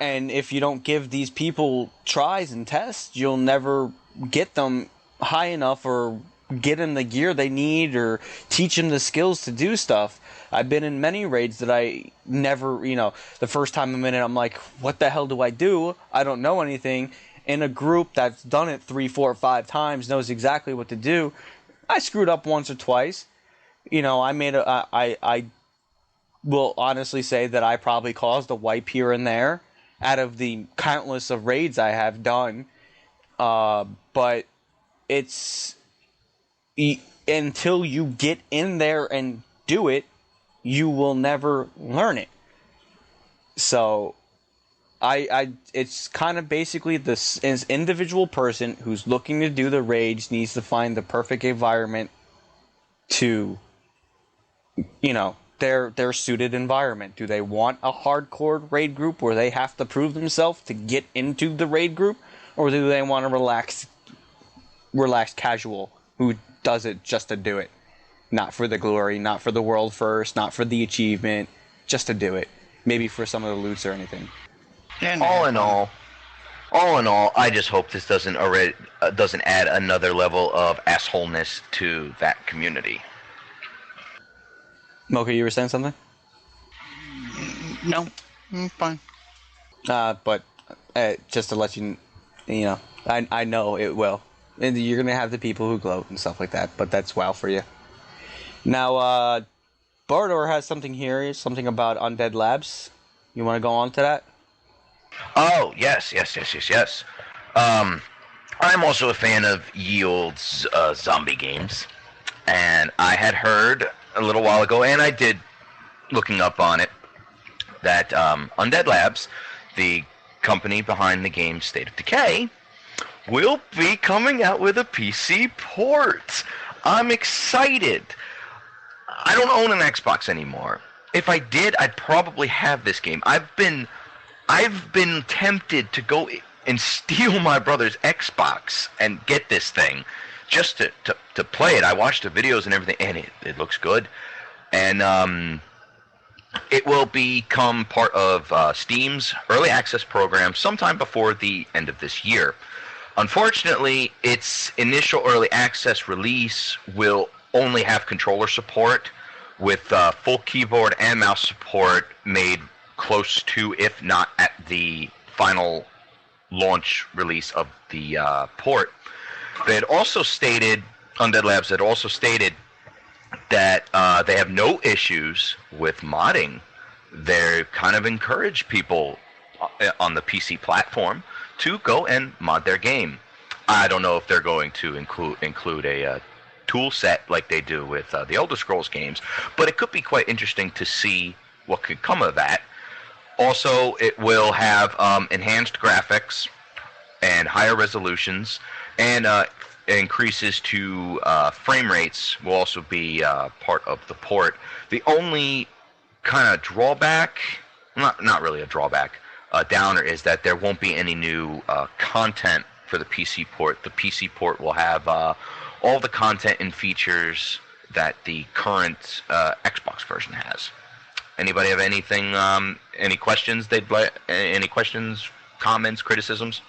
And if you don't give these people tries and tests, you'll never get them high enough or get them the gear they need or teach them the skills to do stuff. I've been in many raids that I never, the first time I'm in it, I'm like, what the hell do? I don't know anything. In a group that's done it 3, 4, 5 times, knows exactly what to do, I screwed up once or twice. I will honestly say that I probably caused a wipe here and there out of the countless of raids I have done. But it's... until you get in there and do it, you will never learn it. So, it's kind of basically this individual person who's looking to do the raids needs to find the perfect environment to, their suited environment. Do they want a hardcore raid group where they have to prove themselves to get into the raid group, or do they want a relaxed casual who does it just to do it? Not for the glory, not for the world first, not for the achievement, just to do it. Maybe for some of the loots or anything. All in all, I just hope this doesn't add another level of assholeness to that community. Mocha, you were saying something? No, I'm fine. But just to let you know, I know it will. And you're going to have the people who gloat and stuff like that, but that's WoW for you. Now, Bardor has something here, something about Undead Labs. You want to go on to that? Oh, yes. I'm also a fan of ye olde zombie games, and I had heard a little while ago, and I did looking up on it, that Undead Labs, the company behind the game State of Decay, will be coming out with a PC port. I'm excited. I don't own an Xbox anymore. If I did, I'd probably have this game. I've been tempted to go and steal my brother's Xbox and get this thing just to play it. I watched the videos and everything, and it looks good. And it will become part of Steam's early access program sometime before the end of this year. Unfortunately, its initial early access release will only have controller support, with full keyboard and mouse support made close to, if not at the final launch release of the port. They had also stated, Undead Labs had also stated, that they have no issues with modding. They kind of encourage people on the PC platform to go and mod their game. I don't know if they're going to include a tool set like they do with the Elder Scrolls games, but it could be quite interesting to see what could come of that. Also, it will have enhanced graphics and higher resolutions, and increases to frame rates will also be part of the port. The only kind of drawback, not really a drawback, a downer, is that there won't be any new content for the PC port. The PC port will have all the content and features that the current Xbox version has. Anybody have anything? Any questions? Any questions, comments, criticisms?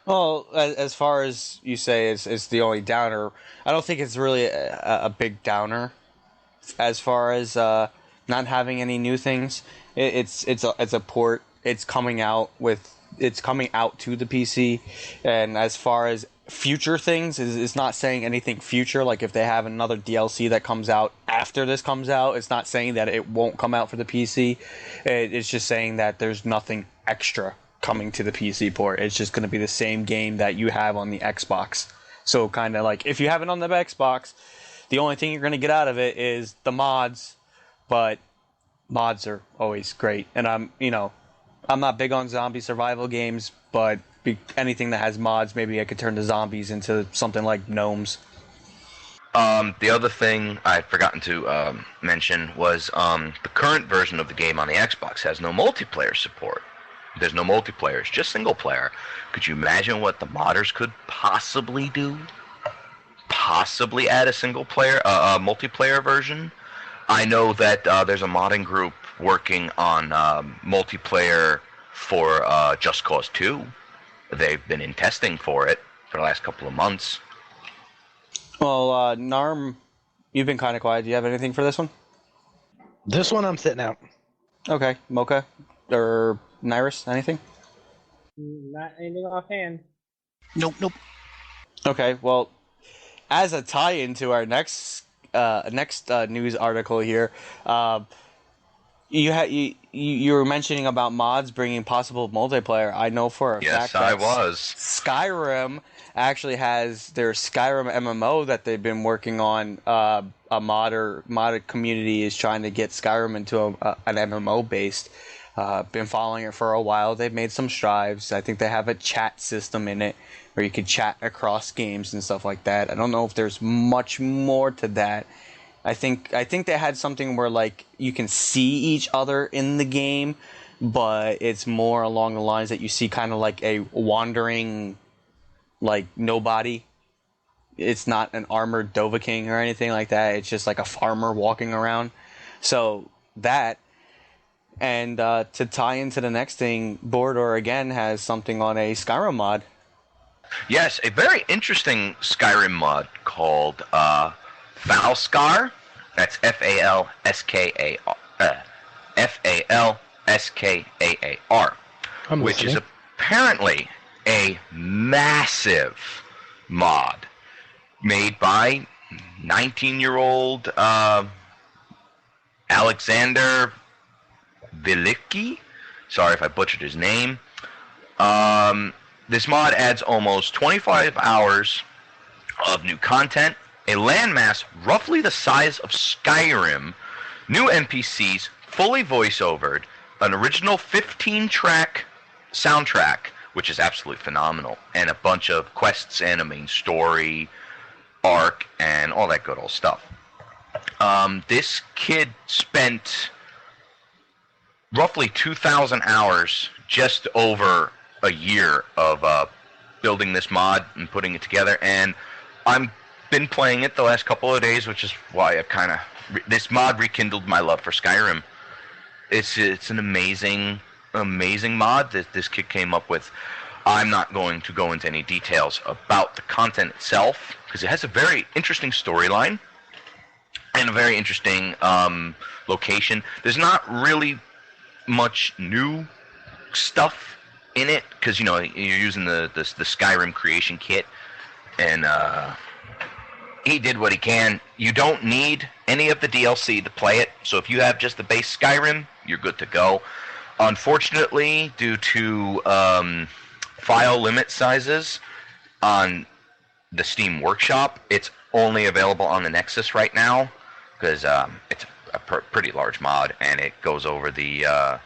Well, as far as you say, it's the only downer. I don't think it's really a big downer. As far as not having any new things, it's a port. It's coming out to the PC, and as far as future things, it's not saying anything future. Like if they have another DLC that comes out after this comes out, it's not saying that it won't come out for the PC. It's just saying that there's nothing extra coming to the PC port. It's just going to be the same game that you have on the Xbox. So kind of like if you have it on the Xbox, the only thing you're going to get out of it is the mods, but mods are always great. And I'm not big on zombie survival games, but anything that has mods, maybe I could turn the zombies into something like gnomes. The other thing I'd forgotten to mention was the current version of the game on the Xbox has no multiplayer support. There's no multiplayer, it's just single player. Could you imagine what the modders could possibly do? Possibly add a single player, multiplayer version? I know that there's a modding group working on multiplayer for Just Cause 2. They've been in testing for it for the last couple of months. Well, Narm, you've been kind of quiet. Do you have anything for this one? This one I'm sitting out. Okay, Mocha or Nyirus, anything? Not anything offhand. Nope. Okay, well, as a tie-in to our next news article here, you were mentioning about mods bringing possible multiplayer. I know for a fact that I was. Skyrim actually has their Skyrim MMO that they've been working on. A modded community is trying to get Skyrim into an MMO based. Been following it for a while. They've made some strides. I think they have a chat system in it where you could chat across games and stuff like that. I don't know if there's much more to that. I think they had something where like you can see each other in the game, but it's more along the lines that you see kind of like a wandering like nobody. It's not an armored Dovahking or anything like that. It's just like a farmer walking around. So that. And to tie into the next thing, Bordor again has something on a Skyrim mod. Yes, a very interesting Skyrim mod called Falskaar. That's Falskaar, which is apparently a massive mod made by 19-year-old Alexander Vilicki. Sorry if I butchered his name. This mod adds almost 25 hours of new content, a landmass roughly the size of Skyrim, new NPCs fully voice-overed, an original 15-track soundtrack which is absolutely phenomenal, and a bunch of quests and a main story arc and all that good old stuff. This kid spent roughly 2,000 hours, just over a year of building this mod and putting it together, and I've been playing it the last couple of days, which is why I kind of this mod rekindled my love for Skyrim. It's an amazing mod that this kid came up with. I'm not going to go into any details about the content itself because it has a very interesting storyline and a very interesting location. There's not really much new stuff in it because you're using the Skyrim creation kit, and he did what he can. You don't need any of the DLC to play it, so if you have just the base Skyrim, you're good to go. Unfortunately, due to file limit sizes on the Steam Workshop, it's only available on the Nexus right now because it's a pretty large mod and it goes over the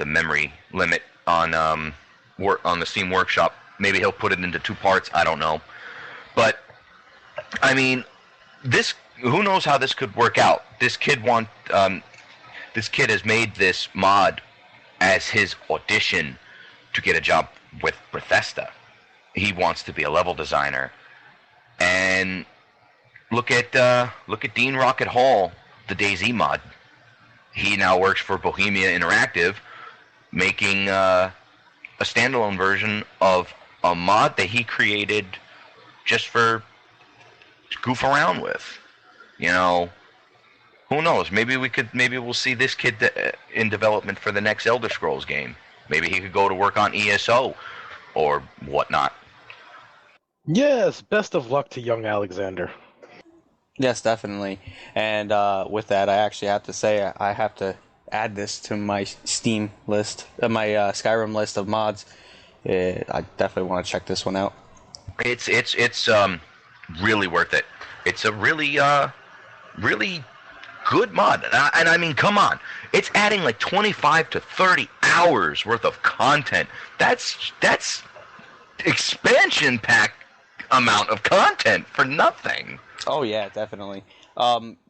memory limit on the Steam Workshop. Maybe he'll put it into 2 parts. I don't know, but I mean, who knows how this could work out? This kid has made this mod as his audition to get a job with Bethesda. He wants to be a level designer, and look at Dean Rocket Hall, the DayZ mod. He now works for Bohemia Interactive, making a standalone version of a mod that he created just for goof around with. Who knows? Maybe we'll see this kid in development for the next Elder Scrolls game. Maybe he could go to work on ESO or whatnot. Yes, best of luck to young Alexander. Yes, definitely. And with that, I actually have to say I have to add this to my Steam list, my Skyrim list of mods. I definitely want to check this one out. It's really worth it. It's a really good mod, and I mean, come on, it's adding like 25 to 30 hours worth of content. That's expansion pack amount of content for nothing. Oh yeah, definitely.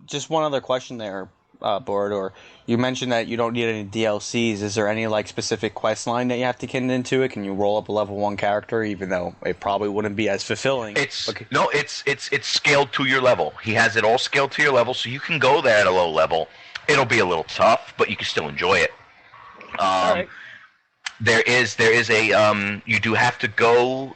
Just one other question there, Borador. You mentioned that you don't need any DLCs. Is there any specific quest line that you have to get into it? Can you roll up a level 1 character, even though it probably wouldn't be as fulfilling? It's scaled to your level. He has it all scaled to your level, so you can go there at a low level. It'll be a little tough, but you can still enjoy it. All right. There is a you do have to go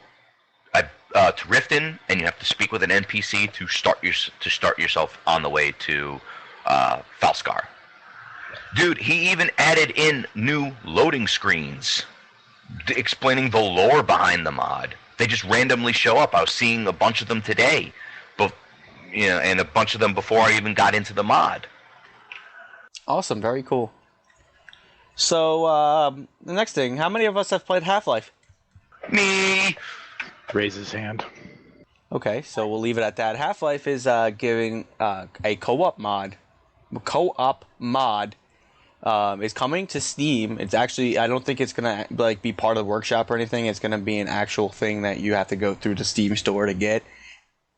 to Riften, and you have to speak with an NPC to start yourself on the way to Falskar. Dude, he even added in new loading screens explaining the lore behind the mod. They just randomly show up. I was seeing a bunch of them today, and a bunch of them before I even got into the mod. Awesome, very cool. So, the next thing, how many of us have played Half-Life? Me! Raise his hand. Okay, so we'll leave it at that. Half-Life is giving a co-op mod. Is coming to Steam. It's actually, I don't think it's gonna be part of the workshop or anything. It's gonna be an actual thing that you have to go through the Steam store to get.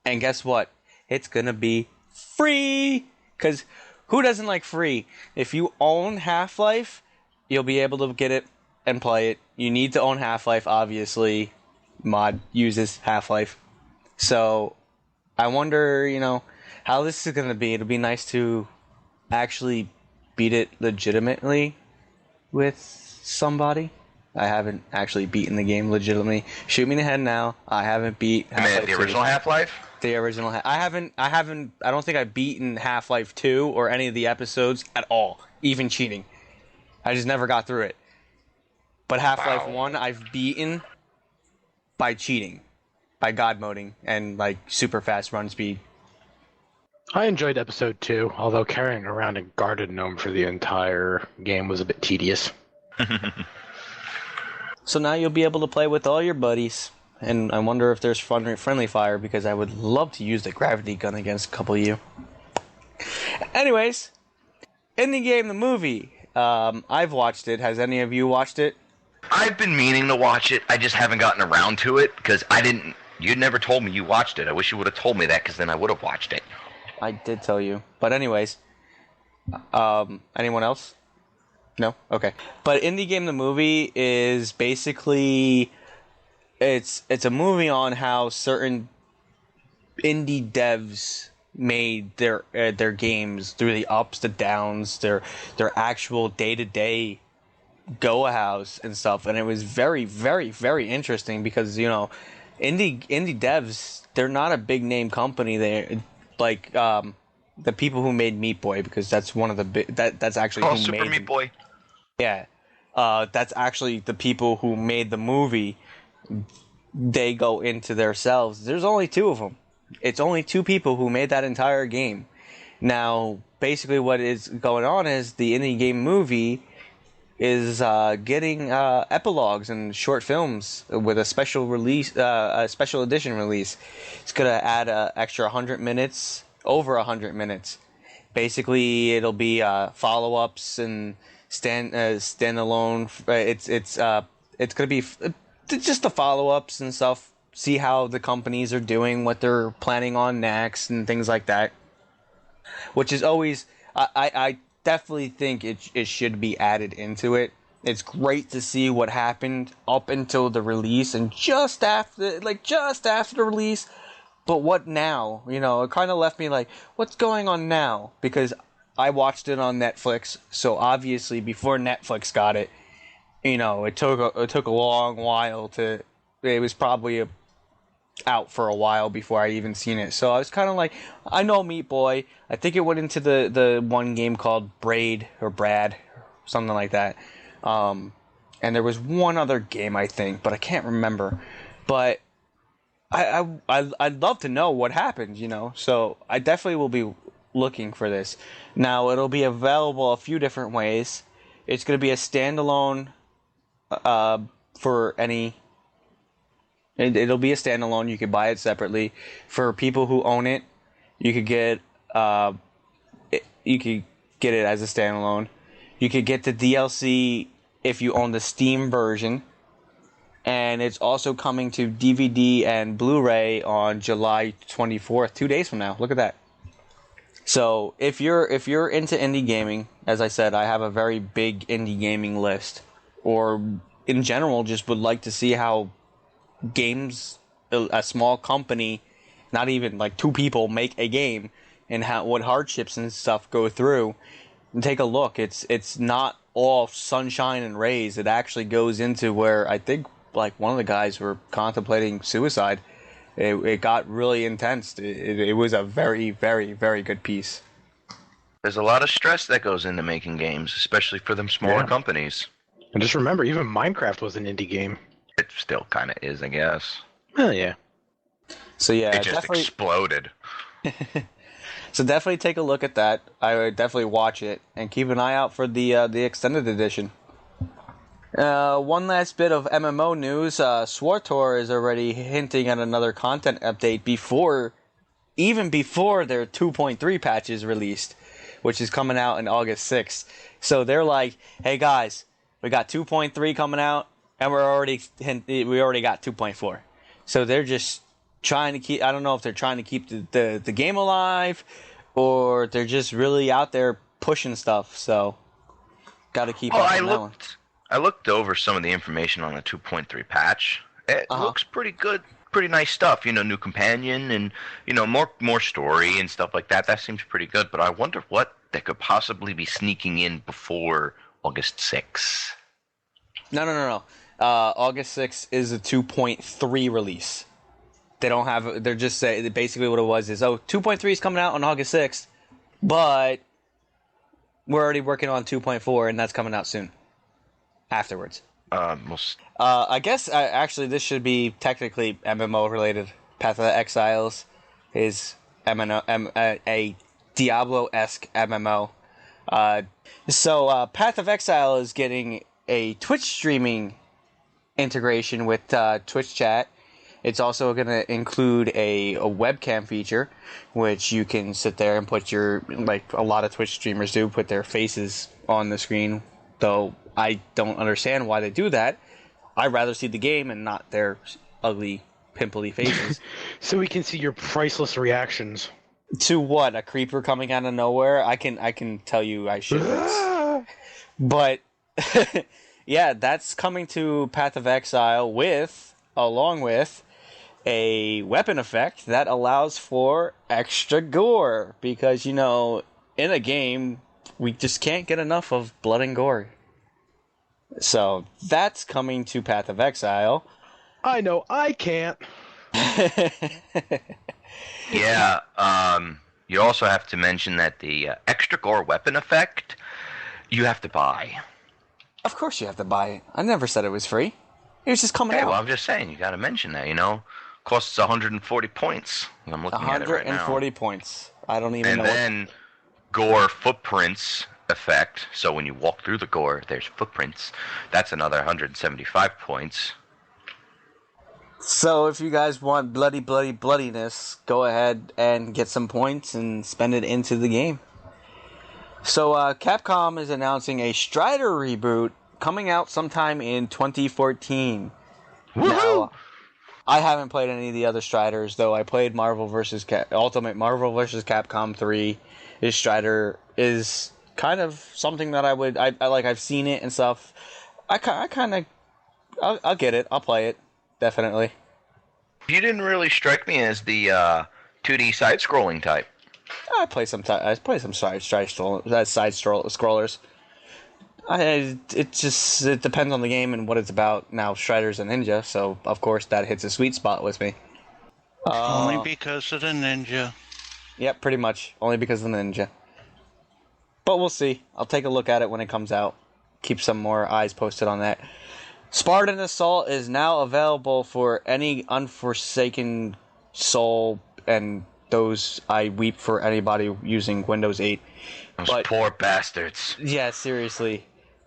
And guess what? It's gonna be free! Because who doesn't like free? If you own Half-Life, you'll be able to get it and play it. You need to own Half-Life, obviously. Mod uses Half-Life. So, I wonder, how this is going to be. It'll be nice to actually beat it legitimately with somebody. I haven't actually beaten the game legitimately. Shoot me in the head now. I haven't beat Half-Life the original 2. Half-Life? The original. I don't think I've beaten Half-Life 2 or any of the episodes at all. Even cheating. I just never got through it. But Half-Life 1 I've beaten by cheating. By god moding and super fast run speed. I enjoyed episode 2, although carrying around a guarded gnome for the entire game was a bit tedious. So now you'll be able to play with all your buddies, and I wonder if there's friendly fire, because I would love to use the gravity gun against a couple of you. Anyways, Indie Game the movie. I've watched it. Has any of you watched it? I've been meaning to watch it. I just haven't gotten around to it because I didn't. You never told me you watched it. I wish you would have told me that because then I would have watched it. I did tell you. But anyways, anyone else? No? Okay. But Indie Game the movie is basically it's a movie on how certain indie devs made their games through the ups, the downs, their actual day-to-day go-house and stuff. And it was very, very, very interesting because, you know, indie devs, they're not a big name company. They like the people who made Meat Boy, because that's one of the that's actually who Super made Meat Boy. Yeah, that's actually the people who made the movie. They go into themselves. There's only two of them. It's only two people who made that entire game. Now, basically, what is going on is the Indie Game movie is getting epilogues and short films with a special release, a special edition release. It's gonna add extra 100 minutes, over 100 minutes. Basically, it'll be follow-ups and standalone. It's gonna be just the follow-ups and stuff. See how the companies are doing, what they're planning on next, and things like that. Which is always, I definitely think it should be added into it. It's great to see what happened up until the release and just after the release. But what now? You know, it kind of left me like, what's going on now? Because I watched it on Netflix, so obviously before Netflix got it, you know, it took a long while to. It was probably out for a while before I even seen it. So I was kind of like, I know Meat Boy. I think it went into the one game called Braid or Brad, something like that. And there was one other game, I think, but I can't remember. But I'd love to know what happened, you know. So I definitely will be looking for this. Now, it'll be available a few different ways. It's going to be a standalone for any... It'll be a standalone. You could buy it separately. For people who own it, you could get it as a standalone. You could get the DLC if you own the Steam version. And it's also coming to DVD and Blu-ray on July 24th, 2 days from now. Look at that. So if you're into indie gaming, as I said, I have a very big indie gaming list. Or in general, just would like to see how games, a small company, not even like two people, make a game, and what hardships and stuff go through. And take a look. It's not all sunshine and rays. It actually goes into where I think like one of the guys were contemplating suicide. It got really intense. It was a very, very, very good piece. There's a lot of stress that goes into making games, especially for them smaller companies. And just remember, even Minecraft was an indie game. It still kind of is, I guess. Oh, yeah. So yeah, it just exploded. So definitely take a look at that. I would definitely watch it and keep an eye out for the extended edition. One last bit of MMO news. SWTOR is already hinting at another content update even before their 2.3 patch is released, which is coming out on August 6th. So they're like, hey guys, we got 2.3 coming out, and we already got 2.4. So they're just trying to keep. I don't know if they're trying to keep the game alive, or they're just really out there pushing stuff. So got to keep up on that one. I looked over some of the information on the 2.3 patch. It looks pretty good, pretty nice stuff. You know, new companion and, you know, more story and stuff like that. That seems pretty good. But I wonder what they could possibly be sneaking in before August 6th. No. August 6th is a 2.3 release. They don't have. They're just saying basically what it was is 2.3 is coming out on August 6th, but we're already working on 2.4 and that's coming out soon. Afterwards. I guess actually this should be technically MMO related. Path of the Exiles is a Diablo-esque MMO. So Path of Exile is getting a Twitch streaming integration with Twitch chat. It's also going to include a webcam feature, which you can sit there and put like a lot of Twitch streamers do, put their faces on the screen, though I don't understand why they do that, I'd rather see the game and not their ugly, pimply faces. So we can see your priceless reactions. To what? A creeper coming out of nowhere? I can tell you I should. But yeah, that's coming to Path of Exile along with a weapon effect that allows for extra gore, because in a game we just can't get enough of blood and gore. So that's coming to Path of Exile. I know I can't. Yeah, you also have to mention that the extra gore weapon effect, you have to buy. Of course you have to buy it. I never said it was free. It was just coming out. Well, I'm just saying, you got to mention that, Costs 140 points. I'm looking at it right now. 140 points. I don't even know. And then gore footprints effect. So when you walk through the gore, there's footprints. That's another 175 points. So if you guys want bloodiness, go ahead and get some points and spend it into the game. So Capcom is announcing a Strider reboot coming out sometime in 2014. Woohoo! Now, I haven't played any of the other Striders, though I played Ultimate Marvel vs. Capcom 3. His Strider is kind of something that I like. I've seen it and stuff. I'll get it. I'll play it. Definitely. You didn't really strike me as the 2D side-scrolling type. I play some side scrollers. It depends on the game and what it's about. Now, Strider's a ninja, so of course that hits a sweet spot with me. Only because of the ninja. Yep, pretty much. Only because of the ninja. But we'll see. I'll take a look at it when it comes out. Keep some more eyes posted on that. Spartan Assault is now available for any unforsaken soul, and those I weep for anybody using Windows 8. Those poor bastards. Yeah, seriously.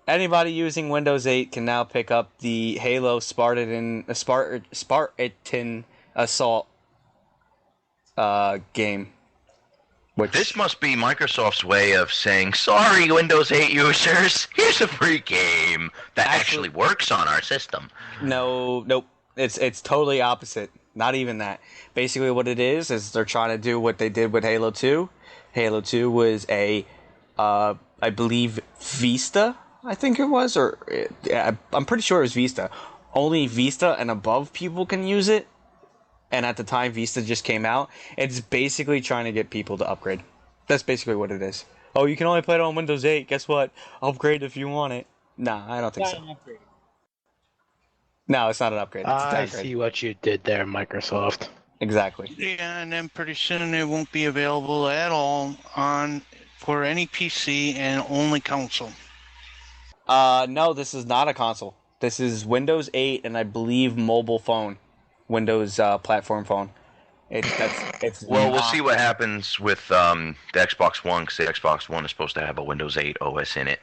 Anybody using Windows 8 can now pick up the Halo Spartan Assault game. This must be Microsoft's way of saying, sorry, Windows 8 users, here's a free game that actually works on our system. Nope. It's totally opposite. Not even that. Basically what it is they're trying to do what they did with Halo 2. Halo 2 was I believe, Vista, I think it was, I'm pretty sure it was Vista. Only Vista and above people can use it. And at the time Vista just came out, it's basically trying to get people to upgrade. That's basically what it is. Oh, you can only play it on Windows 8. Guess what? Upgrade if you want it. Nah, I don't think so. No, it's not an upgrade. It's a I downgrade. see what you did there, Microsoft. Exactly. Yeah, and then pretty soon it won't be available at all for any PC and only console. No, this is not a console. This is Windows 8 and I believe mobile phone. Windows platform phone. Well, we'll see what happens with the Xbox One, because the Xbox One is supposed to have a Windows 8 OS in it.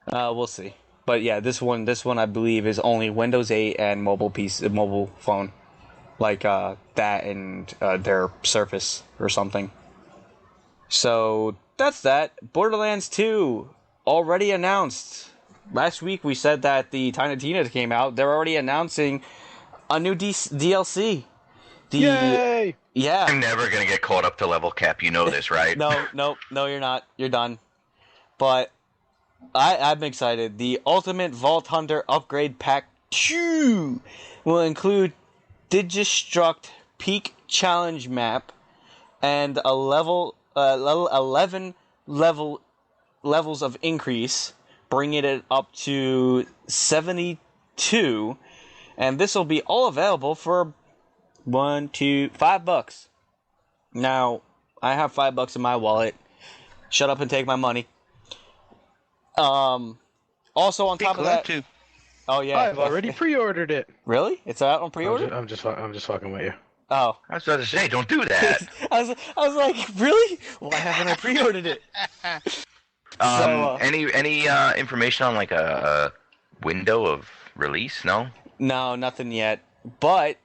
We'll see. But yeah, this one I believe is only Windows 8 and mobile phone, like that and their Surface or something. So that's that. Borderlands 2 already announced. Last week we said that the Tiny Tina came out. They're already announcing a new DLC. Yay! Yeah. I'm never going to get caught up to level cap. You know this, right? No, you're not. You're done. But I'm excited. The Ultimate Vault Hunter Upgrade Pack 2 will include Digistruct Peak Challenge Map and 11 levels of increase, bringing it up to 72. And this will be all available for $5. Now, I have $5 in my wallet. Shut up and take my money. Also on top of that, too. Oh yeah, I've already pre-ordered it. Really? It's out on pre-order? I'm just fucking with you. Oh, I was about to say, don't do that. I was like, really? Why haven't I pre-ordered it? Any information on like a window of release? No. No, nothing yet. But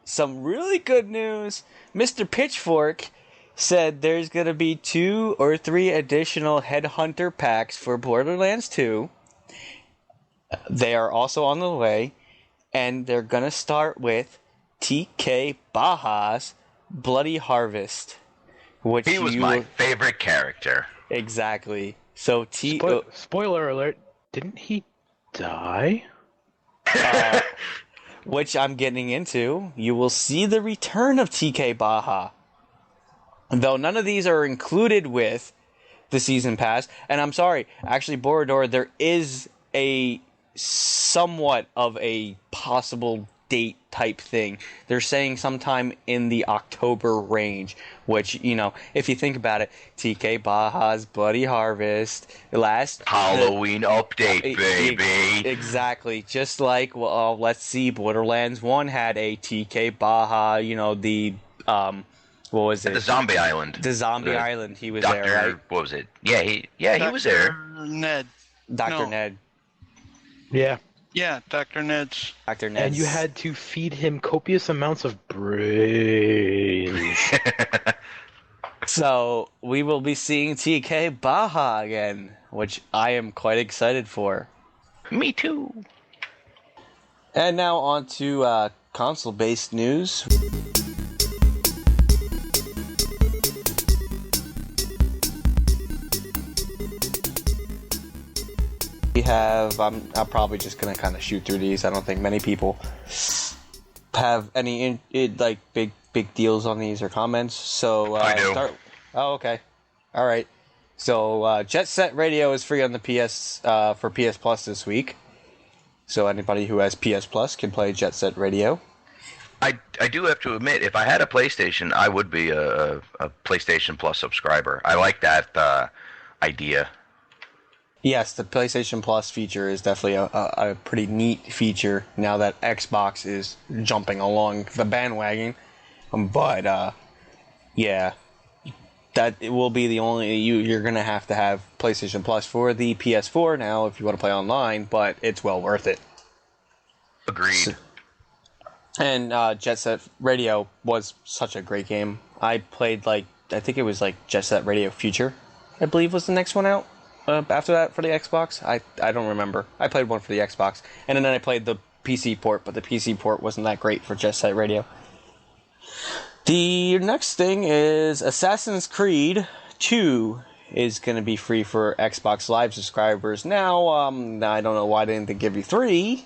some really good news. Mr. Pitchfork said there's going to be 2 or 3 additional Headhunter packs for Borderlands 2. They are also on the way. and they're gonna start with TK Baja's Bloody Harvest, which He was my favorite character. Exactly. So Spoiler alert, didn't he die? Which I'm getting into. You will see the return of TK Baja. Though none of these are included with the season pass. And I'm sorry, actually, Borodor, there is a somewhat of a possible date type thing. They're saying sometime in the October range, which, you know, if you think about it, TK Baja's Bloody Harvest, Halloween update, baby. Exactly. Just like, well, let's see, Borderlands 1 had a TK Baja, you know, the, what was it? The Zombie Island. The Zombie Island, he was Dr. there, right? What was it? Yeah, he was there. Ned. Dr. No. Ned. Yeah. Yeah, Dr. Ned's. Dr. Ned. And you had to feed him copious amounts of brains. So, we will be seeing TK Baja again, which I am quite excited for. Me too. And now on to console-based news. We have, I'm probably just going to kind of shoot through these. I don't think many people have any like big deals on these or comments. So I do. Oh, okay. All right. So Jet Set Radio is free on the PS for PS Plus this week. So anybody who has PS Plus can play Jet Set Radio. I do have to admit, if I had a PlayStation, I would be a PlayStation Plus subscriber. I like that idea. Yes, the PlayStation Plus feature is definitely a pretty neat feature now that Xbox is jumping along the bandwagon. But yeah, that it will be the only you're gonna have to have PlayStation Plus for the PS4 now if you want to play online, but it's well worth it. Agreed. And Jet Set Radio was such a great game. I played I think it was Jet Set Radio Future, I believe was the next one out. After that for the Xbox, I don't remember. I played one for the Xbox, and then I played the PC port, but the PC port wasn't that great for Jet Set Radio. The next thing is Assassin's Creed 2 is going to be free for Xbox Live subscribers. Now, I don't know why they didn't give you 3,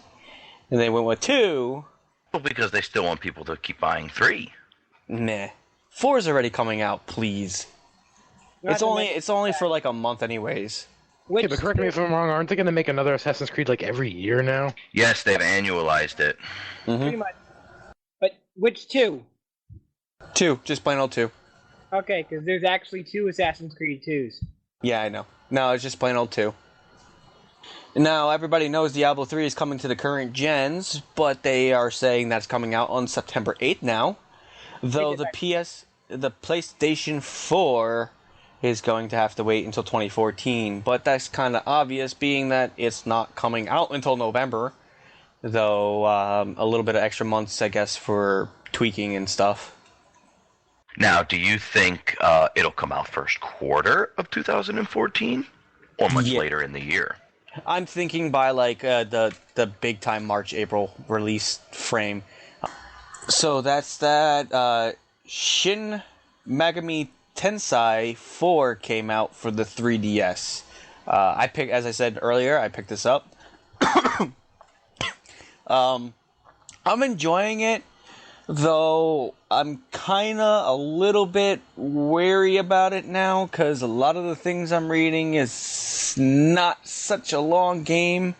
and they went with 2. Well, because they still want people to keep buying 3. Nah. 4 is already coming out, please. It's only for a month anyways. Okay, but correct me if I'm wrong, aren't they going to make another Assassin's Creed every year now? Yes, they've annualized it. Mm-hmm. Pretty much. But which 2? 2, just plain old 2. Okay, because there's actually 2 Assassin's Creed 2s. Yeah, I know. No, it's just plain old 2. Now, everybody knows Diablo 3 is coming to the current gens, but they are saying that's coming out on September 8th now. Though the PlayStation 4 is going to have to wait until 2014, but that's kind of obvious being that it's not coming out until November, though a little bit of extra months, I guess, for tweaking and stuff. Now, do you think it'll come out first quarter of 2014, or much later in the year? I'm thinking by the big time March-April release frame. So that's that. Shin Megami Tensei 4 came out for the 3DS. As I said earlier, I picked this up. I'm enjoying it, though I'm kind of a little bit wary about it now, because a lot of the things I'm reading is not such a long game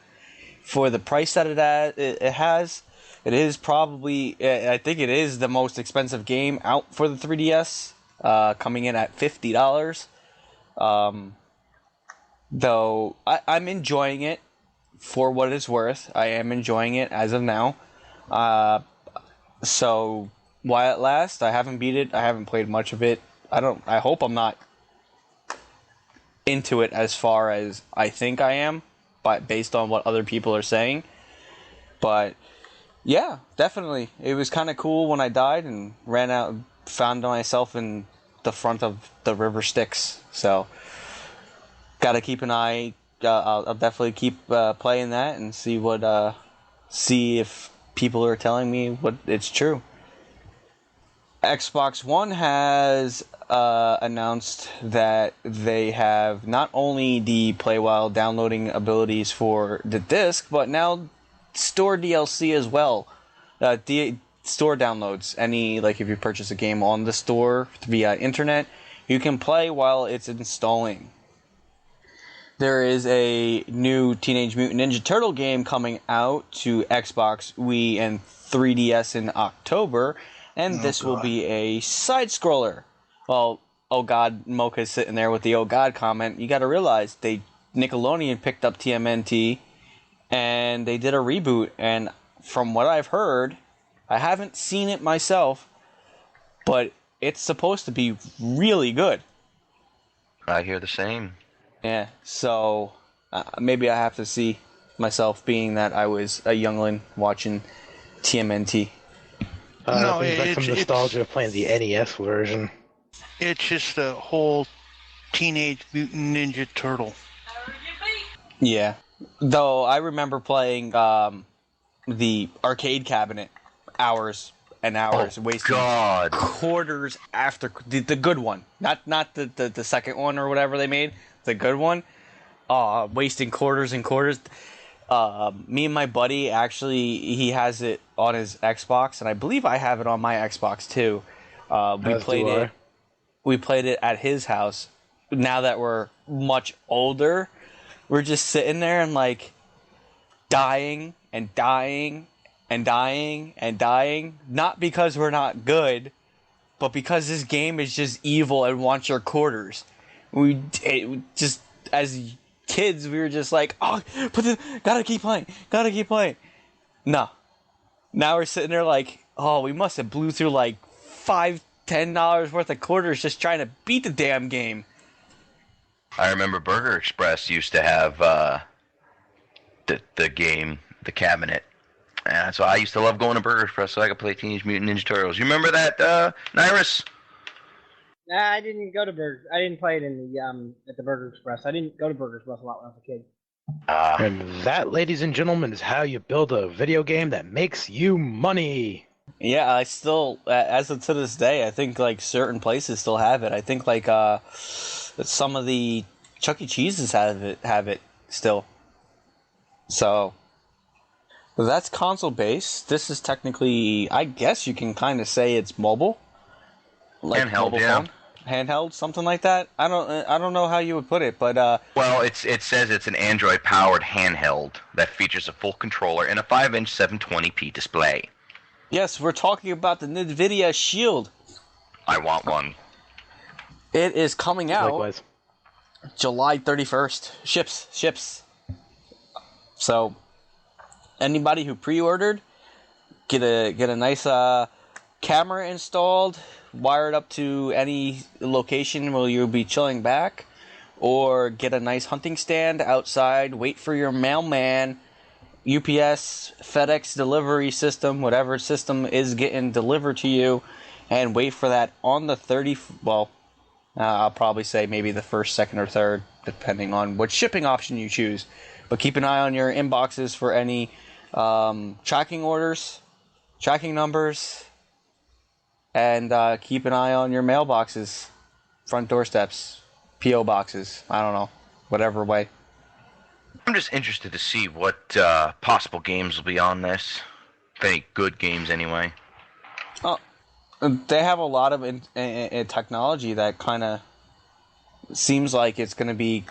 for the price that it has. It is probably, I think it is the most expensive game out for the 3DS. Coming in at $50. Though I'm enjoying it for what it's worth. I am enjoying it as of now. So while it lasts, I haven't beat it. I haven't played much of it. I hope I'm not into it as far as I think I am, but based on what other people are saying. But yeah, definitely. It was kind of cool when I died and found myself in the front of the river Styx. So, gotta keep an eye. I'll definitely keep playing that and see if people are telling me it's true. Xbox One has announced that they have not only the play while downloading abilities for the disc, but now store DLC as well. Store downloads. If you purchase a game on the store via internet, you can play while it's installing. There is a new Teenage Mutant Ninja Turtle game coming out to Xbox, Wii, and 3DS in October, and this will be a side-scroller. Well, oh god, Mocha's sitting there with the oh god comment. You gotta realize, Nickelodeon picked up TMNT, and they did a reboot, and from what I've heard, I haven't seen it myself, but it's supposed to be really good. I hear the same. Yeah, so maybe I have to see myself, being that I was a youngling watching TMNT. No, brings back some nostalgia of playing the NES version. It's just the whole Teenage Mutant Ninja Turtle. Yeah, though I remember playing the arcade cabinet hours and hours, wasting quarters after the good one, not the second one or whatever they made. The good one, wasting quarters and quarters. Me and my buddy, actually, he has it on his Xbox, and I believe I have it on my Xbox too. We played it at his house. Now that we're much older, we're just sitting there and dying and dying and dying and dying. Not because we're not good, but because this game is just evil and wants your quarters. As kids, we were just like, gotta keep playing. No. Now we're sitting there we must have blew through $5-10 worth of quarters just trying to beat the damn game. I remember Burger Express used to have the game, the cabinet. And so I used to love going to Burger Express so I could play Teenage Mutant Ninja Turtles. You remember that, Nyirus? I didn't go to Burger. I didn't play it in the at the Burger Express. I didn't go to Burger Express a lot when I was a kid. And that, ladies and gentlemen, is how you build a video game that makes you money. Yeah, I still, as of to this day, I think certain places still have it. I think some of the Chuck E. Cheese's have it still. So that's console based. This is technically, I guess you can kind of say it's mobile. Handheld, mobile phone? Handheld, something like that. I don't know how you would put it, but well, it says it's an Android-powered handheld that features a full controller and a 5-inch 720p display. Yes, we're talking about the NVIDIA Shield. I want one. It is coming out Likewise. July 31st. Ships. So anybody who pre-ordered, get a nice camera installed, wire it up to any location where you'll be chilling back, or get a nice hunting stand outside, wait for your mailman, UPS, FedEx delivery system, whatever system is getting delivered to you, and wait for that on the I'll probably say maybe the first, second, or third, depending on what shipping option you choose. But keep an eye on your inboxes for any tracking orders, tracking numbers, and keep an eye on your mailboxes, front doorsteps, P.O. boxes, I don't know, whatever way. I'm just interested to see what possible games will be on this. If any good games, anyway. They have a lot of technology that kind of seems like it's going to be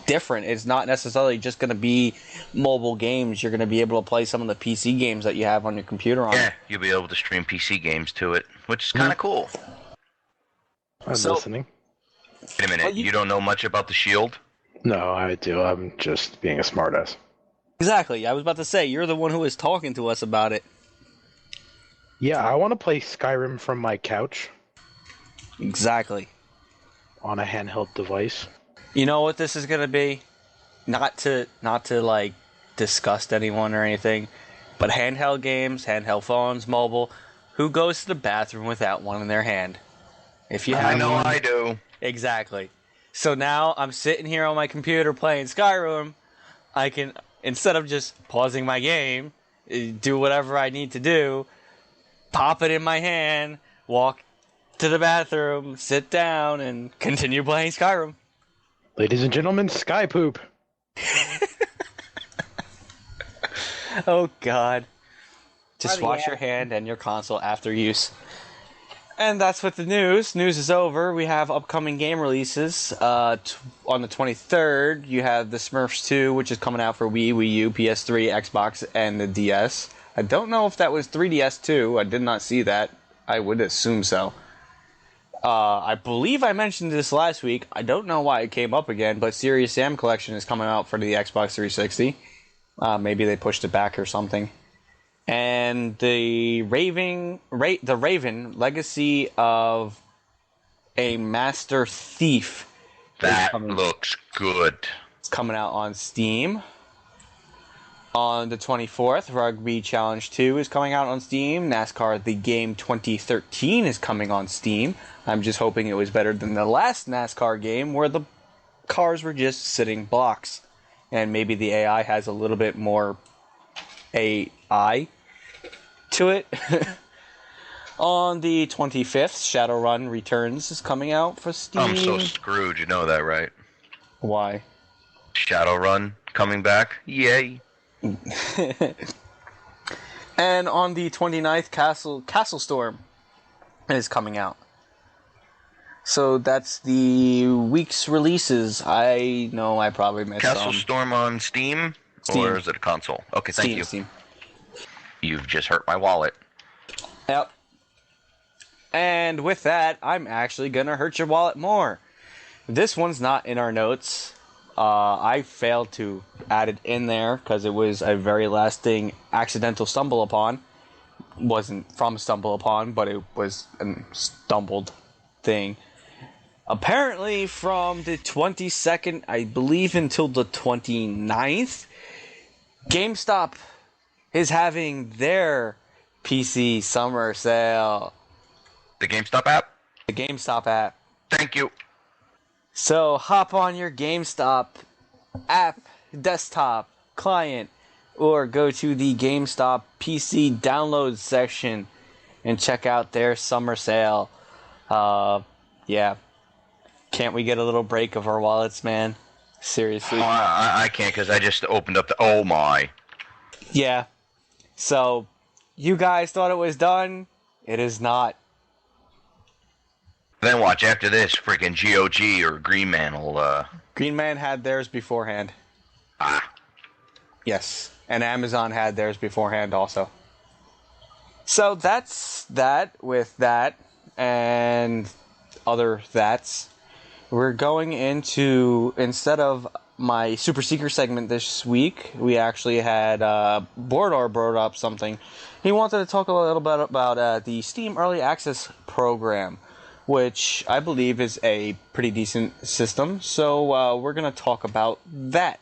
different. It's not necessarily just going to be mobile games. You're going to be able to play some of the PC games that you have on your computer. Yeah, you'll be able to stream PC games to it, which is kind of cool. I'm listening. Wait a minute, you don't know much about the Shield? No, I do. I'm just being a smartass. Exactly. I was about to say, you're the one who was talking to us about it. Yeah, I want to play Skyrim from my couch. Exactly. On a handheld device. You know what this is going to be? Not to disgust anyone or anything, but handheld games, handheld phones, mobile, who goes to the bathroom without one in their hand? If you have I know one, I do. Exactly. So now I'm sitting here on my computer playing Skyrim. I can, instead of just pausing my game do whatever I need to do, pop it in my hand, walk to the bathroom, sit down, and continue playing Skyrim. Ladies and gentlemen, sky poop. Oh, God. Just Bloody wash your hand and your console after use. And that's with the news. News is over. We have upcoming game releases. On the 23rd, you have the Smurfs 2, which is coming out for Wii, Wii U, PS3, Xbox, and the DS. I don't know if that was 3DS too. I did not see that. I would assume so. I believe I mentioned this last week. I don't know why it came up again, but Serious Sam Collection is coming out for the Xbox 360. Maybe they pushed it back or something. And the Raven Legacy of a Master Thief. That looks good. It's coming out on Steam. On the 24th, Rugby Challenge 2 is coming out on Steam. NASCAR The Game 2013 is coming on Steam. I'm just hoping it was better than the last NASCAR game where the cars were just sitting blocks. And maybe the AI has a little bit more AI to it. On the 25th, Shadowrun Returns is coming out for Steam. I'm so screwed, you know that, right? Why? Shadowrun coming back? Yay. And on the 29th, Castle Storm is coming out. So that's the week's releases. I know I probably missed Castle some. Storm on Steam? Or is it a console? Okay, thank you. Steam. You've just hurt my wallet. Yep. And with that, I'm actually going to hurt your wallet more. This one's not in our notes. I failed to add it in there because it was a very lasting accidental stumble upon. Wasn't from stumble upon, but it was a stumbled thing. Apparently from the 22nd, I believe, until the 29th, GameStop is having their PC summer sale. The GameStop app? The GameStop app. Thank you. So hop on your GameStop app, desktop, client, or go to the GameStop PC download section and check out their summer sale. Yeah. Can't we get a little break of our wallets, man? Seriously. I can't because I just opened up the... Oh, my. Yeah. So, you guys thought it was done. It is not. Then watch, after this, freaking GOG or Green Man will... Green Man had theirs beforehand. Ah. Yes. And Amazon had theirs beforehand also. So, that's that with that. And other that's. We're going into, instead of my super secret segment this week, we actually had Bordar brought up something. He wanted to talk a little bit about the Steam Early Access program, which I believe is a pretty decent system. So we're going to talk about that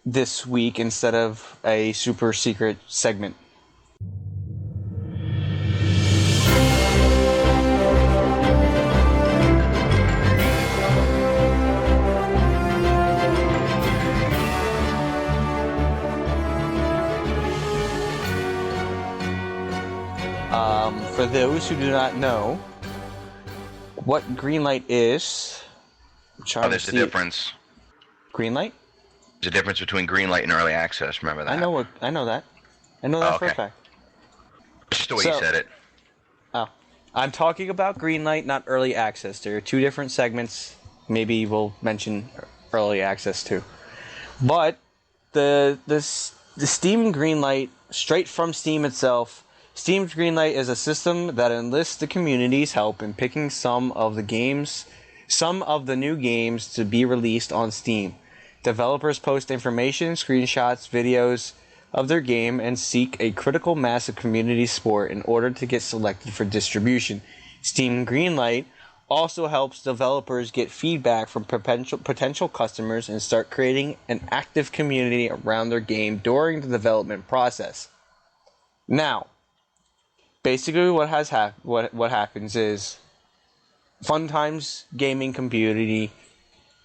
this week instead of a super secret segment. For those who do not know what greenlight is, there's a difference. Greenlight? There's a difference between greenlight and early access. Remember that? I know that. I know that for a fact. Just the way you said it. Oh, I'm talking about greenlight, not early access. There are two different segments. Maybe we'll mention early access too. But the Steam Greenlight, straight from Steam itself. Steam's Greenlight is a system that enlists the community's help in picking some of the new games to be released on Steam. Developers post information, screenshots, videos of their game, and seek a critical mass of community support in order to get selected for distribution. Steam Greenlight also helps developers get feedback from potential customers and start creating an active community around their game during the development process. Now, basically, what happens is Funtimez Gaming community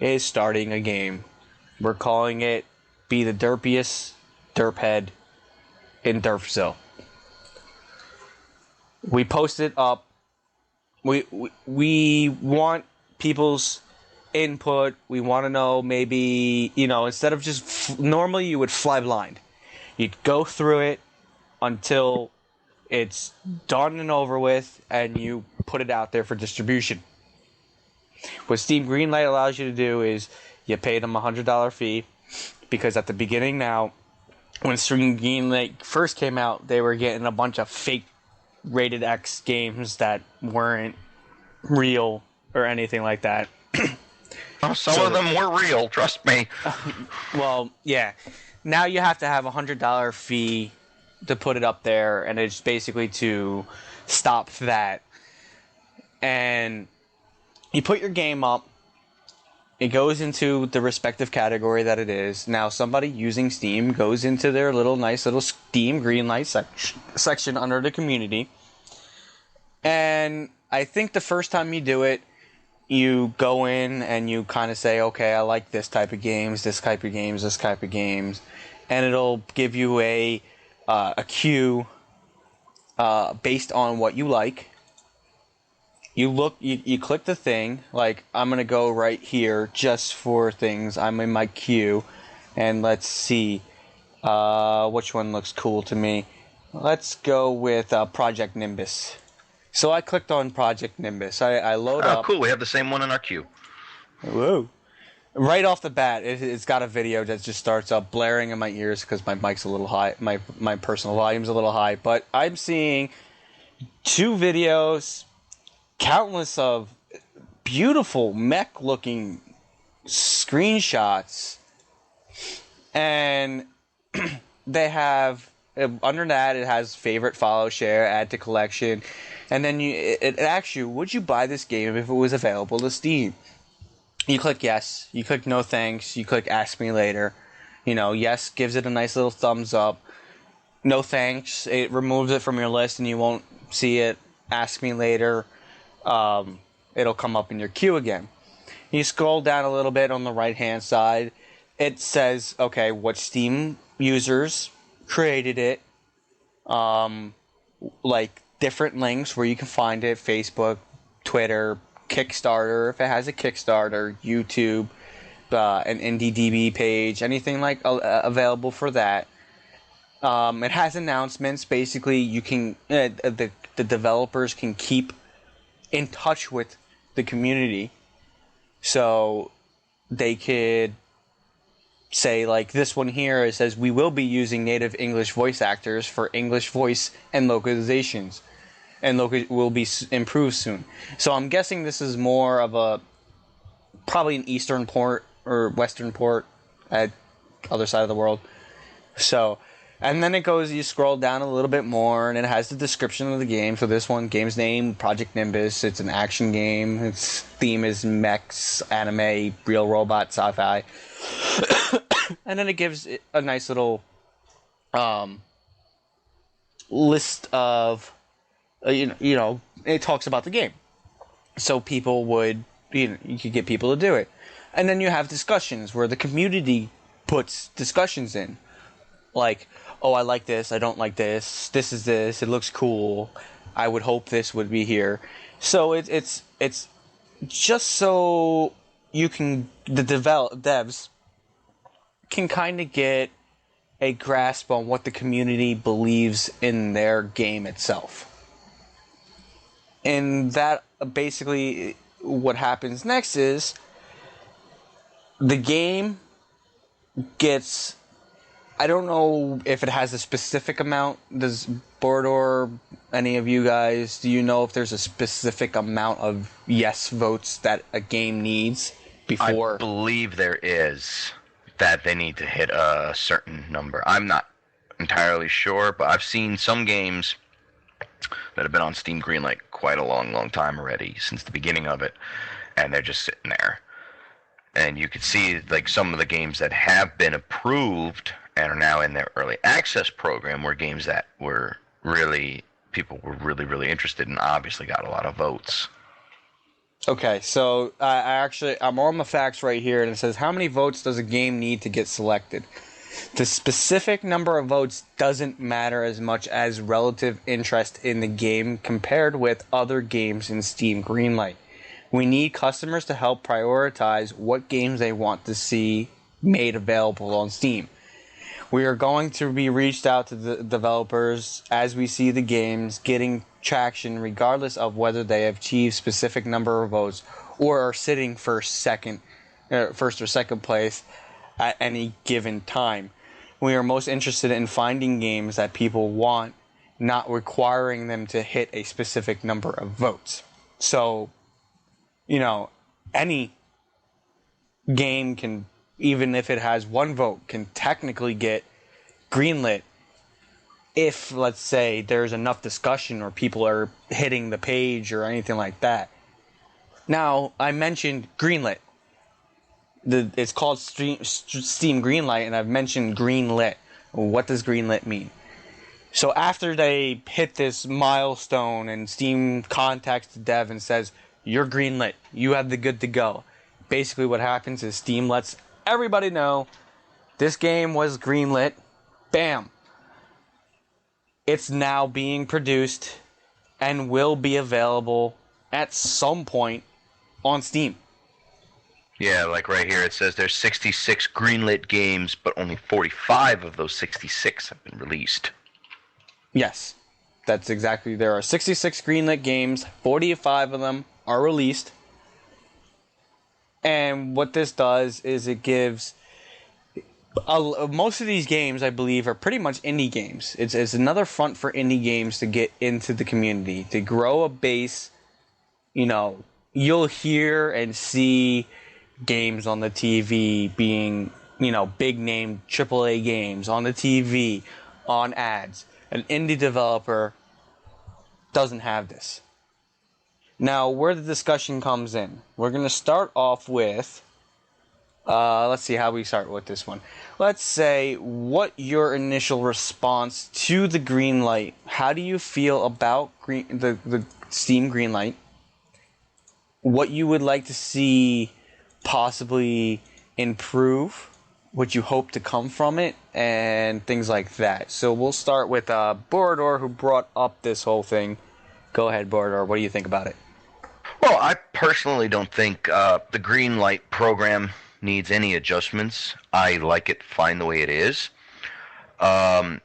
is starting a game. We're calling it Be the Derpiest Derphead in Durfzil. We post it up. We want people's input. We want to know, maybe, instead of just normally you would fly blind. You'd go through it until it's done and over with, and you put it out there for distribution. What Steam Greenlight allows you to do is you pay them a $100 fee, because at the beginning now, when Steam Greenlight first came out, they were getting a bunch of fake rated X games that weren't real or anything like that. Some of them were real, trust me. Well, yeah. Now you have to have a $100 fee to put it up there, and it's basically to stop that. And you put your game up, it goes into the respective category that it is. Now somebody using Steam goes into their nice little Steam Greenlight section under the community. And I think the first time you do it, you go in and you kind of say, okay, I like this type of games, this type of games, this type of games. And it'll give you a queue based on what you like. You click the thing, like, I'm going to go right here just for things. I'm in my queue, and let's see which one looks cool to me. Let's go with Project Nimbus. So I clicked on Project Nimbus. I load up. Oh, cool. We have the same one in our queue. Whoa. Right off the bat, it's got a video that just starts up blaring in my ears because my mic's a little high. My personal volume's a little high. But I'm seeing 2 videos, countless of beautiful mech-looking screenshots, and they have, under that, it has favorite, follow, share, add to collection, and then it asks you, would you buy this game if it was available to Steam? You click yes, you click no thanks, you click ask me later. Yes gives it a nice little thumbs up. No thanks, it removes it from your list and you won't see it. Ask me later, it'll come up in your queue again. You scroll down a little bit on the right hand side, it says, okay, what Steam users created it, like different links where you can find it, Facebook, Twitter, Kickstarter, if it has a Kickstarter, YouTube, an IndieDB page, anything like available for that. It has announcements. Basically, you can the developers can keep in touch with the community, so they could say, like this one here, it says we will be using native English voice actors for English voice and localizations, and will be improved soon. So I'm guessing this is more of probably an Eastern port or Western port at other side of the world. So, and then it goes, you scroll down a little bit more, and it has the description of the game. So this one, game's name, Project Nimbus. It's an action game. Its theme is mechs, anime, real robot, sci-fi. And then it gives it a nice little list of, it talks about the game. So people would, you could get people to do it. And then you have discussions where the community puts discussions in. Like, oh, I like this, I don't like this, this is this, it looks cool, I would hope this would be here. So it's just so you can, the devs can kind of get a grasp on what the community believes in their game itself. And that basically, what happens next is the game gets, I don't know if it has a specific amount. Does Bordor, any of you guys, do you know if there's a specific amount of yes votes that a game needs before? I believe there is, that they need to hit a certain number. I'm not entirely sure, but I've seen some games that have been on Steam Greenlight quite a long time already, since the beginning of it, and they're just sitting there. And you could see, like, some of the games that have been approved and are now in their early access program were games that were really, people were really interested in, obviously got a lot of votes. Okay, so I'm on the facts right here, and it says, how many votes does a game need to get selected? The specific number of votes doesn't matter as much as relative interest in the game compared with other games in Steam Greenlight. We need customers to help prioritize what games they want to see made available on Steam. We are going to be reached out to the developers as we see the games getting traction regardless of whether they have achieved specific number of votes or are sitting first or second place at any given time. We are most interested in finding games that people want, not requiring them to hit a specific number of votes. So, any game can, even if it has one vote, can technically get greenlit if, let's say, there's enough discussion or people are hitting the page or anything like that. Now, I mentioned greenlit. It's called Steam Greenlight, and I've mentioned greenlit. What does greenlit mean? So after they hit this milestone and Steam contacts the dev and says, you're greenlit, you have the good to go. Basically what happens is Steam lets everybody know this game was greenlit. Bam. It's now being produced and will be available at some point on Steam. Yeah, like right here it says there's 66 greenlit games, but only 45 of those 66 have been released. Yes, that's exactly. There are 66 greenlit games, 45 of them are released. And what this does is it gives... most of these games, I believe, are pretty much indie games. It's another front for indie games to get into the community, to grow a base. You'll hear and see games on the TV being, big name AAA games on the TV, on ads. An indie developer doesn't have this. Now, where the discussion comes in, we're going to start off with, let's see how we start with this one. Let's say what your initial response to the Greenlight. How do you feel about the Steam Greenlight? What you would like to see possibly improve, what you hope to come from it, and things like that. So we'll start with Borodor, who brought up this whole thing. Go ahead, Borodor. What do you think about it? Well, I personally don't think the Greenlight program needs any adjustments. I like it fine the way it is. I've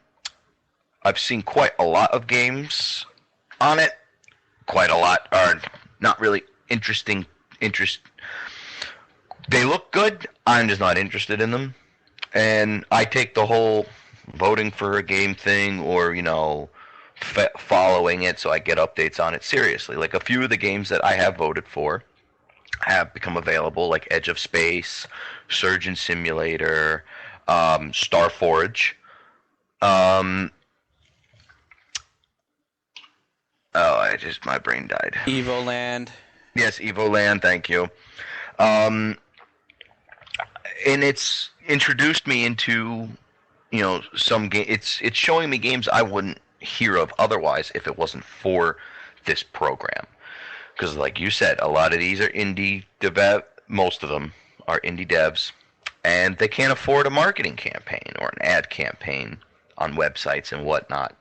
seen quite a lot of games on it. Quite a lot are not really interesting. They look good. I'm just not interested in them. And I take the whole voting for a game thing or, following it so I get updates on it seriously. Like a few of the games that I have voted for have become available, like Edge of Space, Surgeon Simulator, Starforge. My brain died. Evoland. Yes, Evoland, thank you. And it's introduced me into, some game. It's showing me games I wouldn't hear of otherwise if it wasn't for this program. Because, like you said, a lot of these are indie most of them are indie devs, and they can't afford a marketing campaign or an ad campaign on websites and whatnot.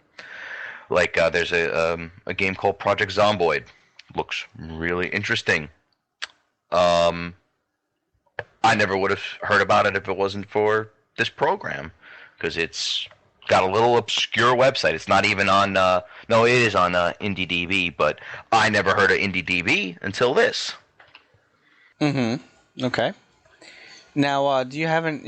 Like there's a game called Project Zomboid. Looks really interesting. I never would have heard about it if it wasn't for this program, because it's got a little obscure website. It's not even on, no, it is on IndieDB, but I never heard of IndieDB until this. Mm-hmm. Okay. Now, do you have any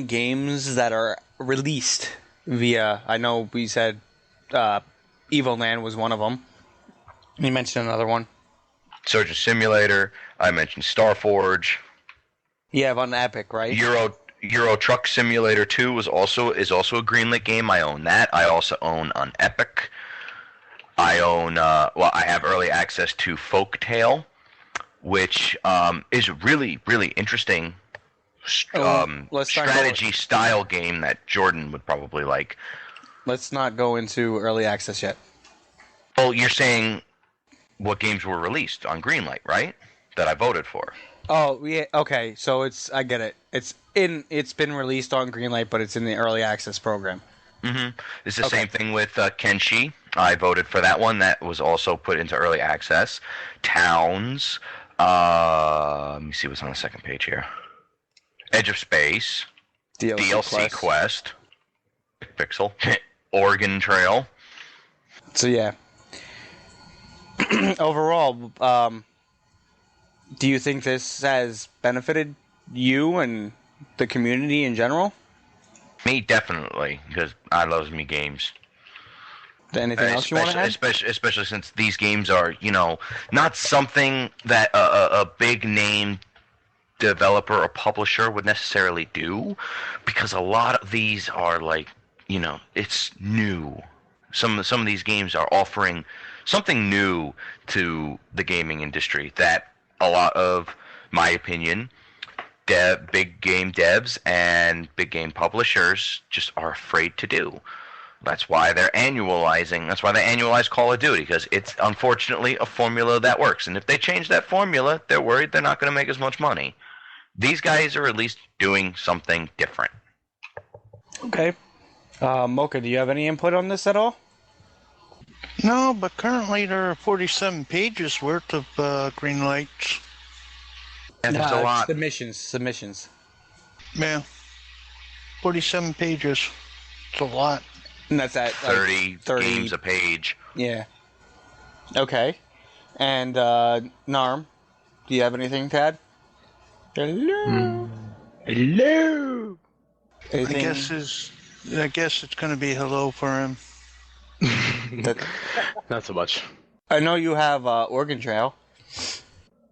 games that are released via, I know we said Evoland was one of them. You mentioned another one. Surgeon Simulator. I mentioned Starforge. Yeah, on Epic, right? Euro Truck Simulator 2 is also a greenlit game. I own that. I also own on Epic. I own I have early access to Folktale, which is really, really interesting strategy style game that Jordan would probably like. Let's not go into early access yet. Well, you're saying what games were released on Greenlight, right? That I voted for. Oh, yeah, okay. So I get it. It's It's been released on greenlight, but it's in the early access program. It's the same thing with Kenshi. I voted for that one. That was also put into early access. Towns. Let me see what's on the second page here. Edge of Space. DLC Quest. Pixel. Oregon Trail. So yeah. Overall, do you think this has benefited you and the community in general? Me, definitely, because I love me games. Anything else you want to add? Especially since these games are, not something that a big name developer or publisher would necessarily do, because a lot of these are like, it's new. Some of these games are offering something new to the gaming industry that a lot of, my opinion, big game devs and big game publishers just are afraid to do. That's why they're annualizing. That's why they annualize Call of Duty, because it's unfortunately a formula that works. And if they change that formula, they're worried they're not going to make as much money. These guys are at least doing something different. Okay. Mocha, do you have any input on this at all? No, but currently there are 47 pages worth of green lights. And there's a lot. Submissions. Yeah. 47 pages. It's a lot. And that's at 30 games a page. Yeah. Okay. And Narm, do you have anything to add? Hello. Hello. Anything? I guess it's going to be hello for him. Not so much. I know you have Oregon Trail.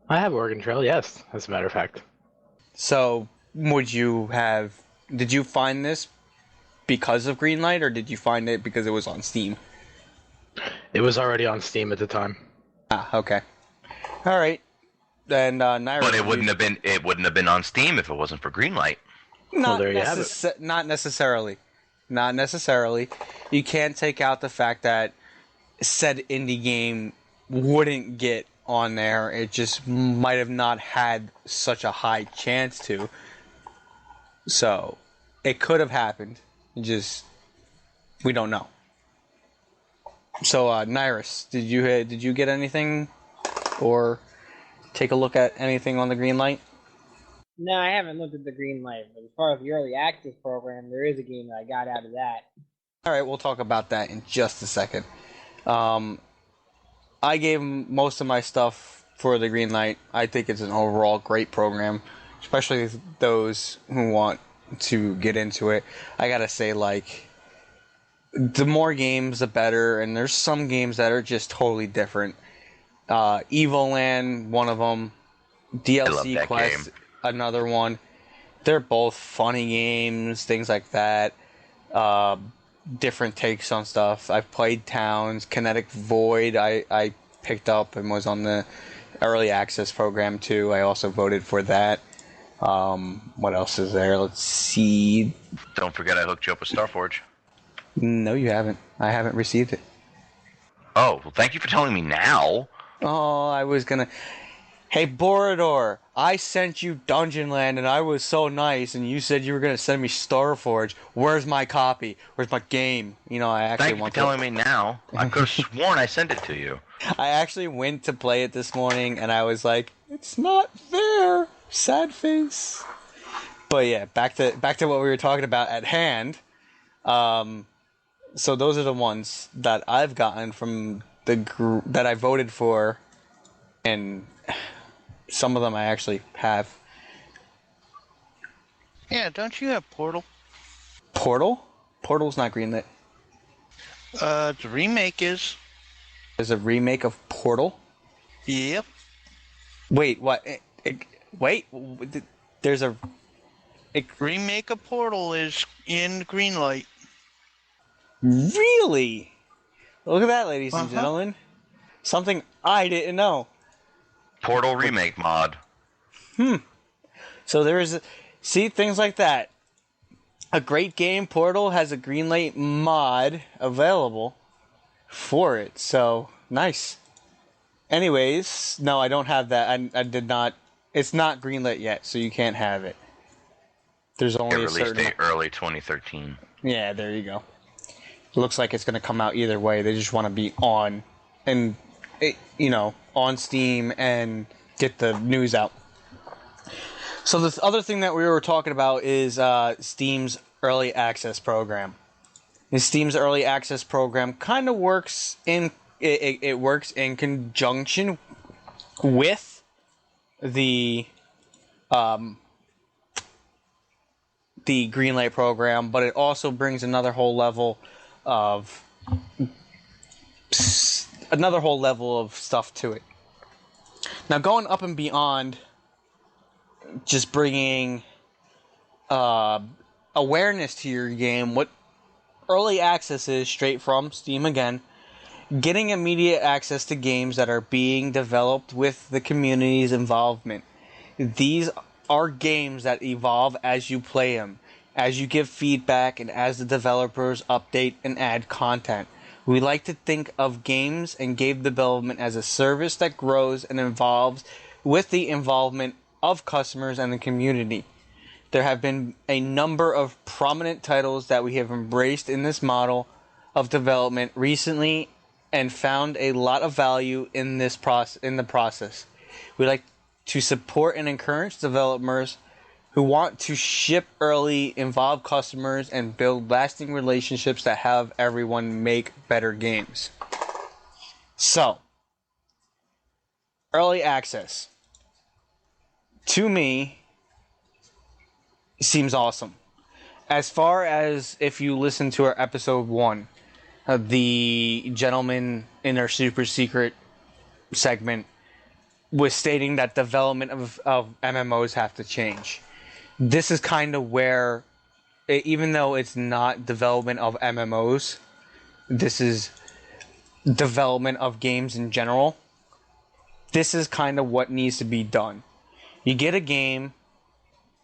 I have Oregon Trail, yes, as a matter of fact. So, did you find this because of Greenlight, or did you find it because it was on Steam? It was already on Steam at the time. Ah, okay. All right. Then Nyirus, But it wouldn't have been on Steam if it wasn't for Greenlight. Not there you have it. Not necessarily. Not necessarily. You can't take out the fact that said indie game wouldn't get on there. It just might have not had such a high chance to. So, it could have happened. We don't know. So, Nyirus, did you get anything, or take a look at anything on the green light? No, I haven't looked at the green light, but as far as the early access program, there is a game that I got out of that. All right, we'll talk about that in just a second. I gave most of my stuff for the green light. I think it's an overall great program, especially those who want to get into it. I gotta say, like, the more games, the better, and there's some games that are just totally different. Evoland, one of them. DLC Quest, game. Another one. They're both funny games, things like that. Different takes on stuff. I've played Towns, Kinetic Void. I picked up and was on the early access program too. I also voted for that. What else is there? Let's see. Don't forget I hooked you up with Starforge. No, you haven't. I haven't received it. Oh, well, thank you for telling me now. Oh, I was gonna... Hey, Borador, I sent you Dungeonland, and I was so nice, and you said you were gonna send me Starforge. Where's my copy? Where's my game? I actually Thank you for telling me now. I could have sworn I sent it to you. I actually went to play it this morning, and I was like, it's not there. Sad face. But yeah, back to what we were talking about at hand. So those are the ones that I've gotten from the group that I voted for, and some of them I actually have. Yeah, don't you have Portal? Portal? Portal's not greenlit. The remake is. There's a remake of Portal? Yep. Wait, what? Wait, there's a... remake of Portal is in Greenlight. Really? Look at that, ladies and gentlemen. Something I didn't know. Portal remake mod. So there is... See, things like that. A great game, Portal, has a Greenlight mod available for it. So, nice. Anyways, no, I don't have that. I did not... It's not greenlit yet, so you can't have it. There's only a release certain... date early 2013. Yeah, there you go. It looks like it's going to come out either way. They just want to be on, and on Steam and get the news out. So the other thing that we were talking about is Steam's early access program. And Steam's early access program kind of works in it works in conjunction with the greenlight program, but it also brings another whole level of stuff to it. Now, going up and beyond just bringing awareness to your game, what early access is, straight from Steam again, getting immediate access to games that are being developed with the community's involvement. These are games that evolve as you play them, as you give feedback, and as the developers update and add content. We like to think of games and game development as a service that grows and evolves with the involvement of customers and the community. There have been a number of prominent titles that we have embraced in this model of development recently and found a lot of value in the process. We like to support and encourage developers who want to ship early, involve customers, and build lasting relationships that have everyone make better games. So, early access, to me, seems awesome. As far as if you listen to our episode 1, the gentleman in our super secret segment was stating that development of MMOs have to change. This is kind of where, even though it's not development of MMOs, this is development of games in general. This is kind of what needs to be done. You get a game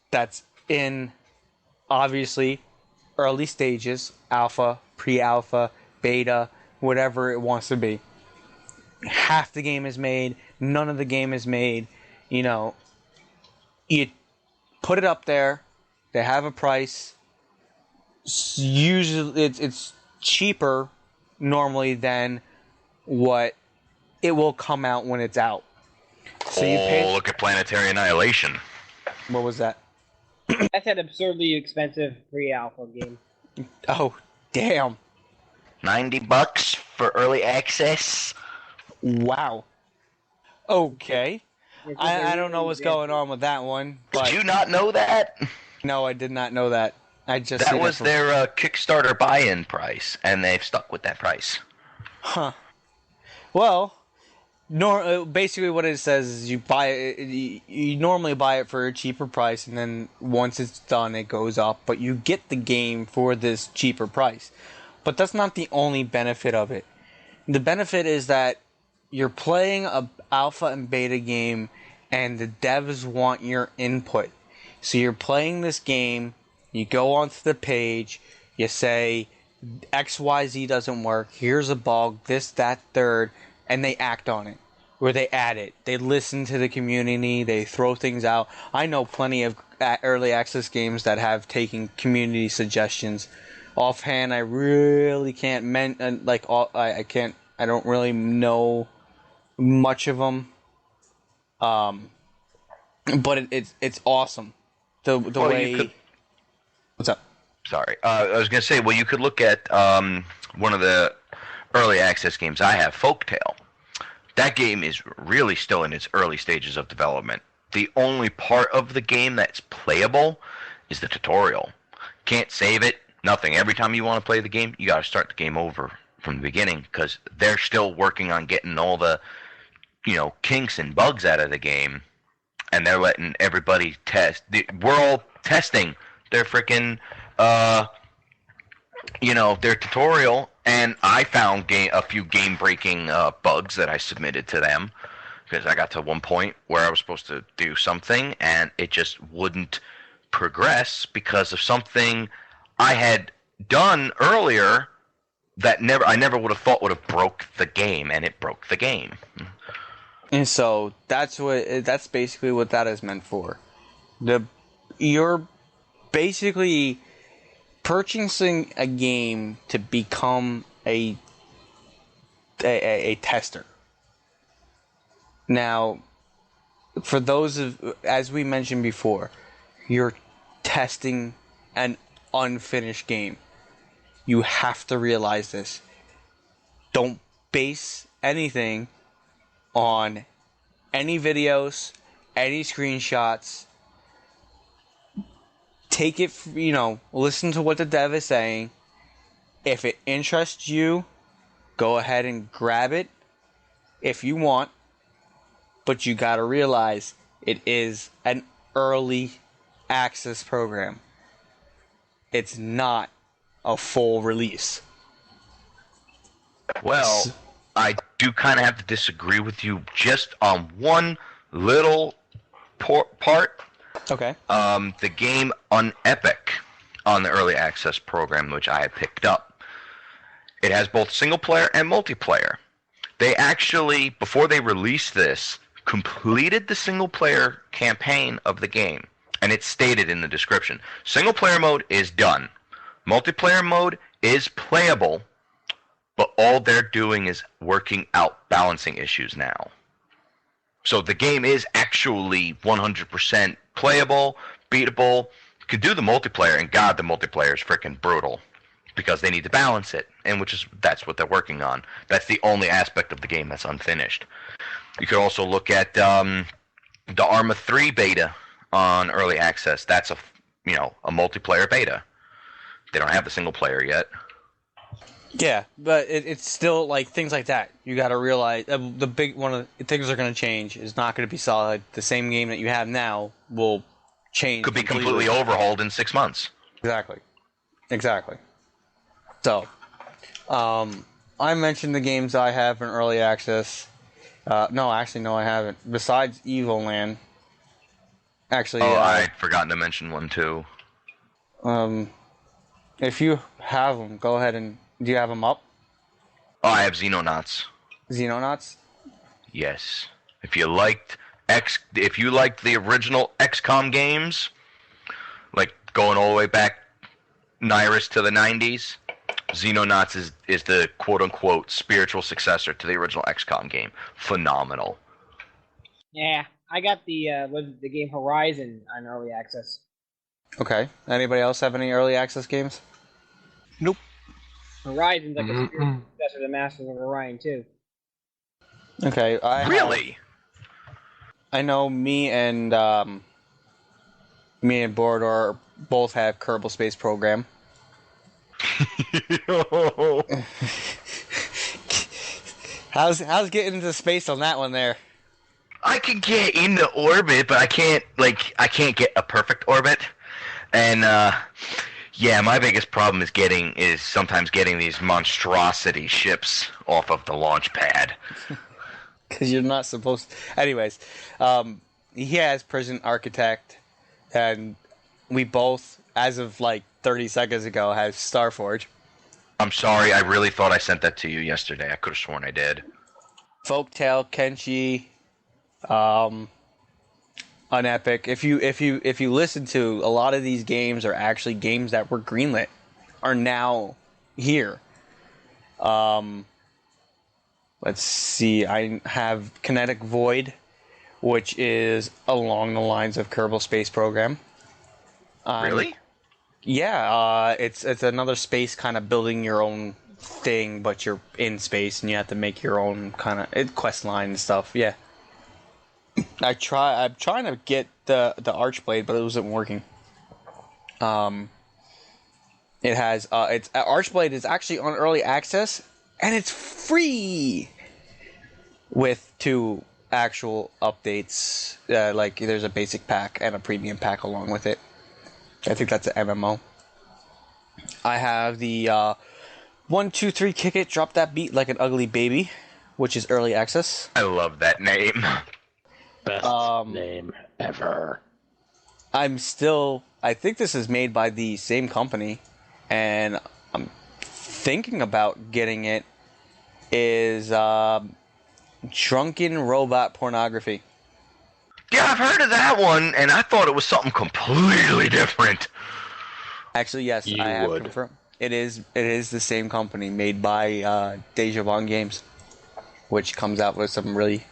that's in, obviously, early stages, alpha, pre-alpha, beta, whatever it wants to be. Half the game is made, none of the game is made. You put it up there, they have a price. Usually it's cheaper normally than what it will come out when it's out. So you pay... look at Planetary Annihilation. What was that? That's an absurdly expensive pre-alpha game. Oh, damn. $90 for early access. Wow. Okay. I don't know what's going on with that one. But Did you not know that? No, I did not know that. That was their Kickstarter buy-in price, and they've stuck with that price. Huh. Well, basically what it says is you buy it. You normally buy it for a cheaper price, and then once it's done, it goes up. But you get the game for this cheaper price. But that's not the only benefit of it. The benefit is that you're playing a alpha and beta game, and the devs want your input. So you're playing this game, you go onto the page, you say, XYZ doesn't work, here's a bug, this, that, third, and they act on it. Or they add it. They listen to the community, they throw things out. I know plenty of early access games that have taken community suggestions. Offhand, I really can't I don't really know much of them, but it's awesome. The way. What's up? Sorry, I was gonna say. Well, you could look at one of the early access games I have, Folktale. That game is really still in its early stages of development. The only part of the game that's playable is the tutorial. Can't save it. Nothing. Every time you want to play the game, you got to start the game over from the beginning because they're still working on getting all the kinks and bugs out of the game, and they're letting everybody test. We're all testing their freaking, their tutorial, and I found a few game-breaking bugs that I submitted to them because I got to one point where I was supposed to do something, and it just wouldn't progress because of something I had done earlier that I never would have thought would have broke the game, and it broke the game. And so that's basically what that is meant for. Your basically purchasing a game to become a tester. Now, for those of, as we mentioned before, you're testing an unfinished game. You have to realize this. Don't base anything on any videos, any screenshots. Take it, listen to what the dev is saying. If it interests you, go ahead and grab it if you want. But you gotta realize it is an early access program. It's not a full release. Well, I do kind of have to disagree with you just on one little part. Okay. The game on Epic, on the early access program, which I had picked up, it has both single player and multiplayer. They actually, before they released this, completed the single player campaign of the game, and it's stated in the description. Single player mode is done. Multiplayer mode is playable, but all they're doing is working out balancing issues now. So the game is actually 100% playable, beatable. You could do the multiplayer, and God, the multiplayer is freaking brutal because they need to balance it, and that's what they're working on. That's the only aspect of the game that's unfinished. You could also look at the Arma 3 beta on early access. That's a multiplayer beta. They don't have the single player yet. Yeah, but it's still like things like that. You got to realize the big one of the things are going to change. Is not going to be solid. The same game that you have now will change. Could be completely overhauled in 6 months. Exactly. So, I mentioned the games I have in early access. No, I haven't. Besides Evoland. Actually, I'd forgotten to mention one too. If you have them, go ahead and... Do you have them up? Oh, I have Xenonauts. Xenonauts? Yes. If you liked the original XCOM games, like going all the way back Nyirus to the 90s, Xenonauts is the quote-unquote spiritual successor to the original XCOM game. Phenomenal. Yeah, I got the game Horizon on early access. Okay. Anybody else have any early access games? Nope. Horizon's like a spiritual successor to Masters of Orion too. Okay. Really? I know me and Borodor both have Kerbal Space Program. How's getting into space on that one there? I can get into orbit, but I can't get a perfect orbit. And yeah, my biggest problem is sometimes getting these monstrosity ships off of the launch pad. Because you're not supposed to. Anyways, he has Prison Architect, and we both, as of like 30 seconds ago, have Starforge. I'm sorry, I really thought I sent that to you yesterday. I could have sworn I did. Folktale, Kenshi, on Epic. If you listen to, a lot of these games are actually games that were greenlit, are now here. Let's see. I have Kinetic Void, which is along the lines of Kerbal Space Program. Really? Yeah. It's another space kind of building your own thing, but you're in space and you have to make your own kind of quest line and stuff. Yeah. I'm trying to get the Archblade, but it wasn't working. It has Archblade is actually on early access, and it's free with 2 actual updates. Like there's a basic pack and a premium pack along with it. I think that's an MMO. I have the 1, 2, 3 Kick It, Drop That Beat Like an Ugly Baby, which is early access. I love that name. Best name ever. I think this is made by the same company, and I'm thinking about getting it, is Drunken Robot Pornography. Yeah, I've heard of that one, and I thought it was something completely different. Actually, yes, You I have would. confirmed. It is the same company made by Deja Von Games, which comes out with some really,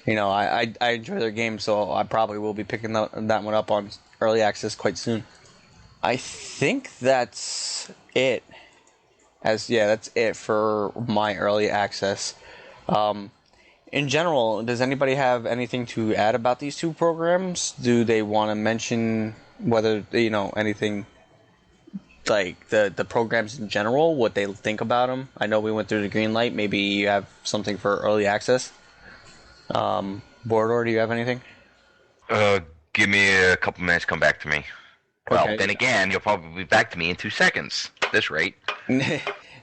I enjoy their games, so I probably will be picking that one up on early access quite soon. I think that's it. That's it for my early access. In general, does anybody have anything to add about these two programs? Do they want to mention whether anything like the programs in general, what they think about them? I know we went through the greenlight. Maybe you have something for early access. Bordor, do you have anything? Give me a couple minutes. Come back to me. Well, Okay. then again, you'll probably be back to me in 2 seconds. At this rate.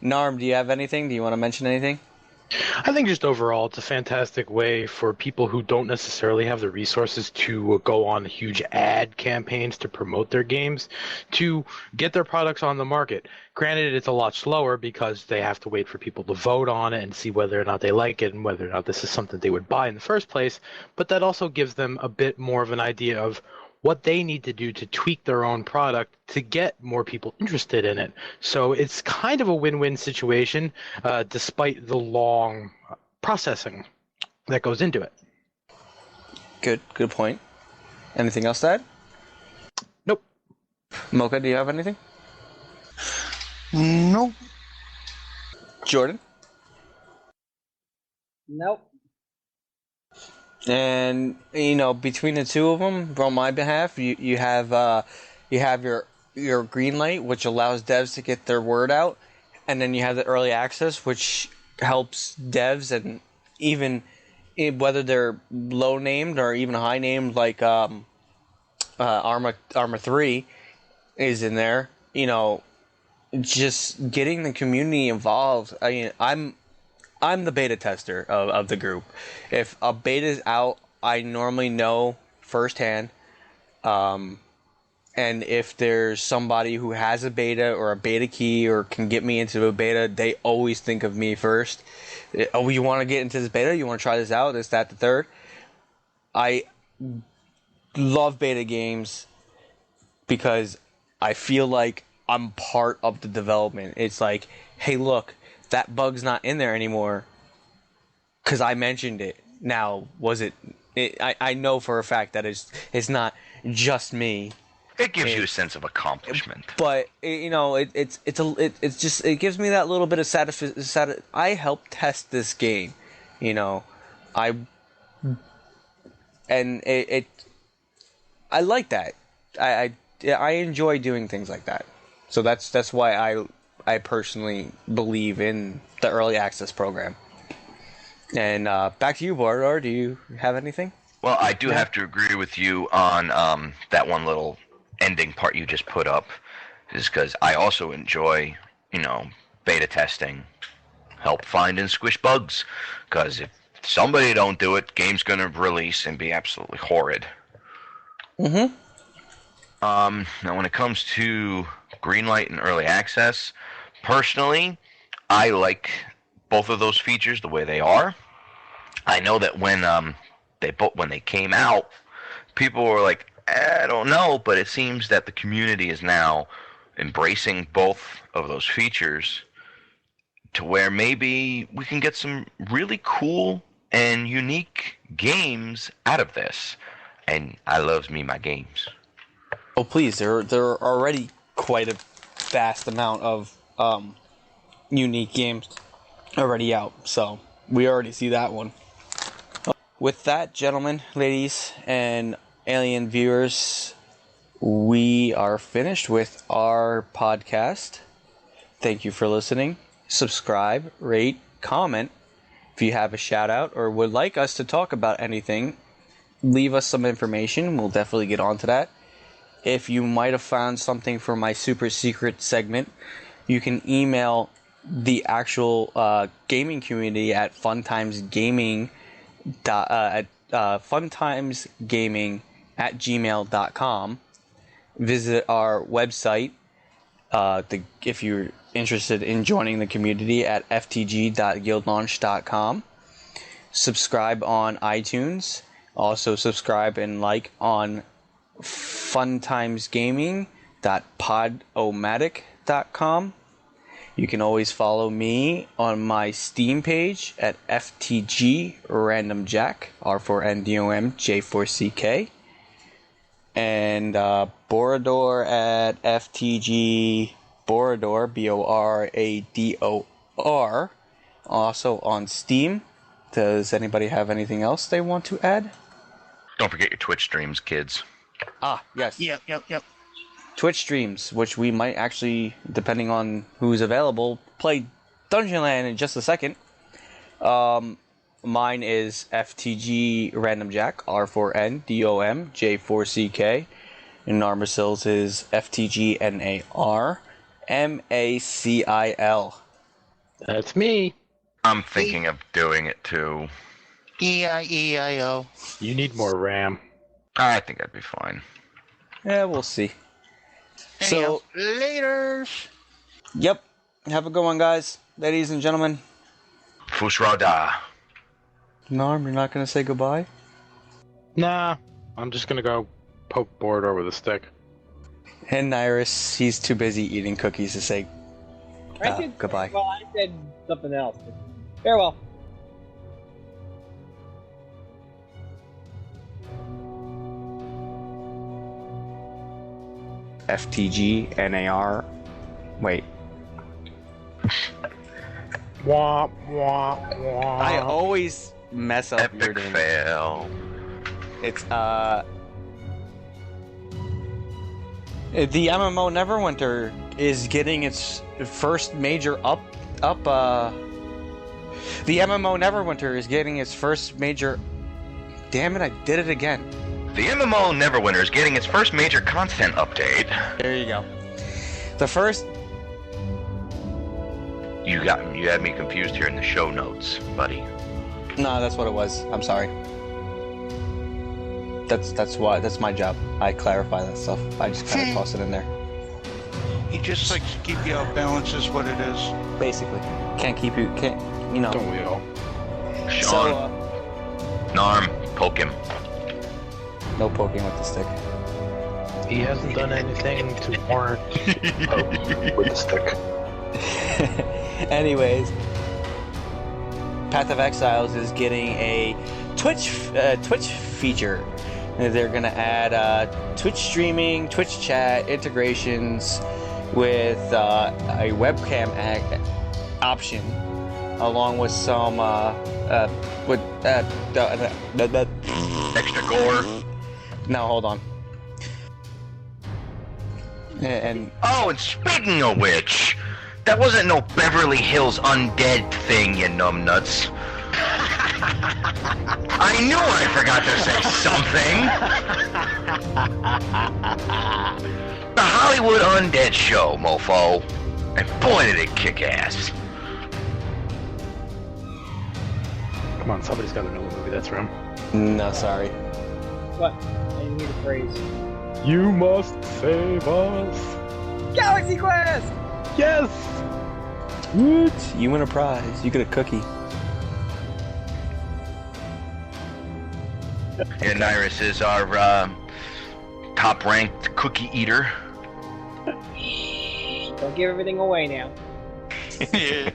Narm, do you have anything? Do you want to mention anything? I think just overall, it's a fantastic way for people who don't necessarily have the resources to go on huge ad campaigns to promote their games to get their products on the market. Granted, it's a lot slower because they have to wait for people to vote on it and see whether or not they like it and whether or not this is something they would buy in the first place. But that also gives them a bit more of an idea of what they need to do to tweak their own product to get more people interested in it. So it's kind of a win-win situation, despite the long processing that goes into it. Good point. Anything else to add? Nope. Mocha, do you have anything? Nope. Jordan? Nope. And between the two of them, on my behalf, you have your green light, which allows devs to get their word out, and then you have the early access, which helps devs, and even whether they're low named or even high named, like Arma 3 is in there. Just getting the community involved. I mean, I'm the beta tester of the group. If a beta's out, I normally know firsthand. And if there's somebody who has a beta or a beta key or can get me into a beta, they always think of me first. Oh, you want to get into this beta? You want to try this out? This, that, the third? I love beta games because I feel like I'm part of the development. It's like, hey, look, that bug's not in there anymore because I mentioned it. Now, was it? I know for a fact that it's not just me. It gives you a sense of accomplishment. But it gives me that little bit of satisfaction. I helped test this game, I like that. I enjoy doing things like that. So that's why I personally believe in the early access program. And back to you, Bordor. Do you have anything? Well, I do have to agree with you on that one little ending part you just put up, is because I also enjoy, beta testing, help find and squish bugs, because if somebody don't do it, game's gonna release and be absolutely horrid. Mm-hmm. Now when it comes to greenlight and early access, personally, I like both of those features the way they are. I know that when they came out, people were like, I don't know, but it seems that the community is now embracing both of those features to where maybe we can get some really cool and unique games out of this. And I loves me my games. Oh, please! There are already quite a vast amount of unique games already out, so we already see that one. With that, gentlemen, ladies, and alien viewers, we are finished with our podcast. Thank you for listening. Subscribe, rate, comment. If you have a shout out or would like us to talk about anything, leave us some information. We'll definitely get on to that. If you might have found something for my super secret segment, you can email the actual gaming community at funtimezgaming funtimezgaming@gmail.com. Visit our website if you're interested in joining the community at ftg.guildlaunch.com. Subscribe on iTunes. Also subscribe and like on Fun Times Gaming www.podomatic.com. You can always follow me on my Steam page at FTG Random Jack, R4NDOM J4CK. And Borador at FTG Borador, Borador, also on Steam. Does anybody have anything else they want to add? Don't forget your Twitch streams, kids. Ah, yes. Yep. Twitch streams, which we might actually, depending on who's available, play Dungeonland in just a second. Mine is FTG Random Jack, R4NDOM J4CK. And Narmasil's is FTG NARMACIL. That's me. I'm thinking of doing it too. EIEIO. You need more RAM. I think I'd be fine. Yeah, we'll see. Anyhow, So, laters. yep. Have a good one, guys. Ladies and gentlemen. Fushroda. Narm, you're not going to say goodbye? Nah, I'm just gonna go poke Borador with a stick. And Nyirus, he's too busy eating cookies to say goodbye. Well, I said something else. Farewell. FTG NAR. Wait. Wah, wah, wah. I always mess up your Epic name. fail. It's the MMO Neverwinter is getting its first major the MMO Neverwinter is getting its first major. Damn it! I did it again. The MMO Neverwinter is getting its first major content update. There you go. The first. You had me confused here in the show notes, buddy. No, that's what it was. I'm sorry. That's my job. I clarify that stuff. I just kind of toss it in there. He just likes to keep you out balance is what it is. Basically, can't you know. Don't we all? Sean, So Narm, poke him. no poking with the stick. He hasn't done anything to warrant poke with a stick. Anyways, Path of Exiles is getting a Twitch feature. They're gonna add Twitch streaming, Twitch chat integrations with a webcam option, along with some Extra gore. No, hold on. And Oh, and speaking of which, that wasn't no Beverly Hills Undead thing, you numbnuts. I knew I forgot to say something. The Hollywood Undead Show, mofo. And boy, did it kick ass. Come on, somebody's got to know what movie that's from. no, sorry. What? I didn't hear the phrase. You must save us. Galaxy Quest! Yes. What? You win a prize. You get a cookie. And Nyirus is our top-ranked cookie eater. Don't give everything away now. Yeah.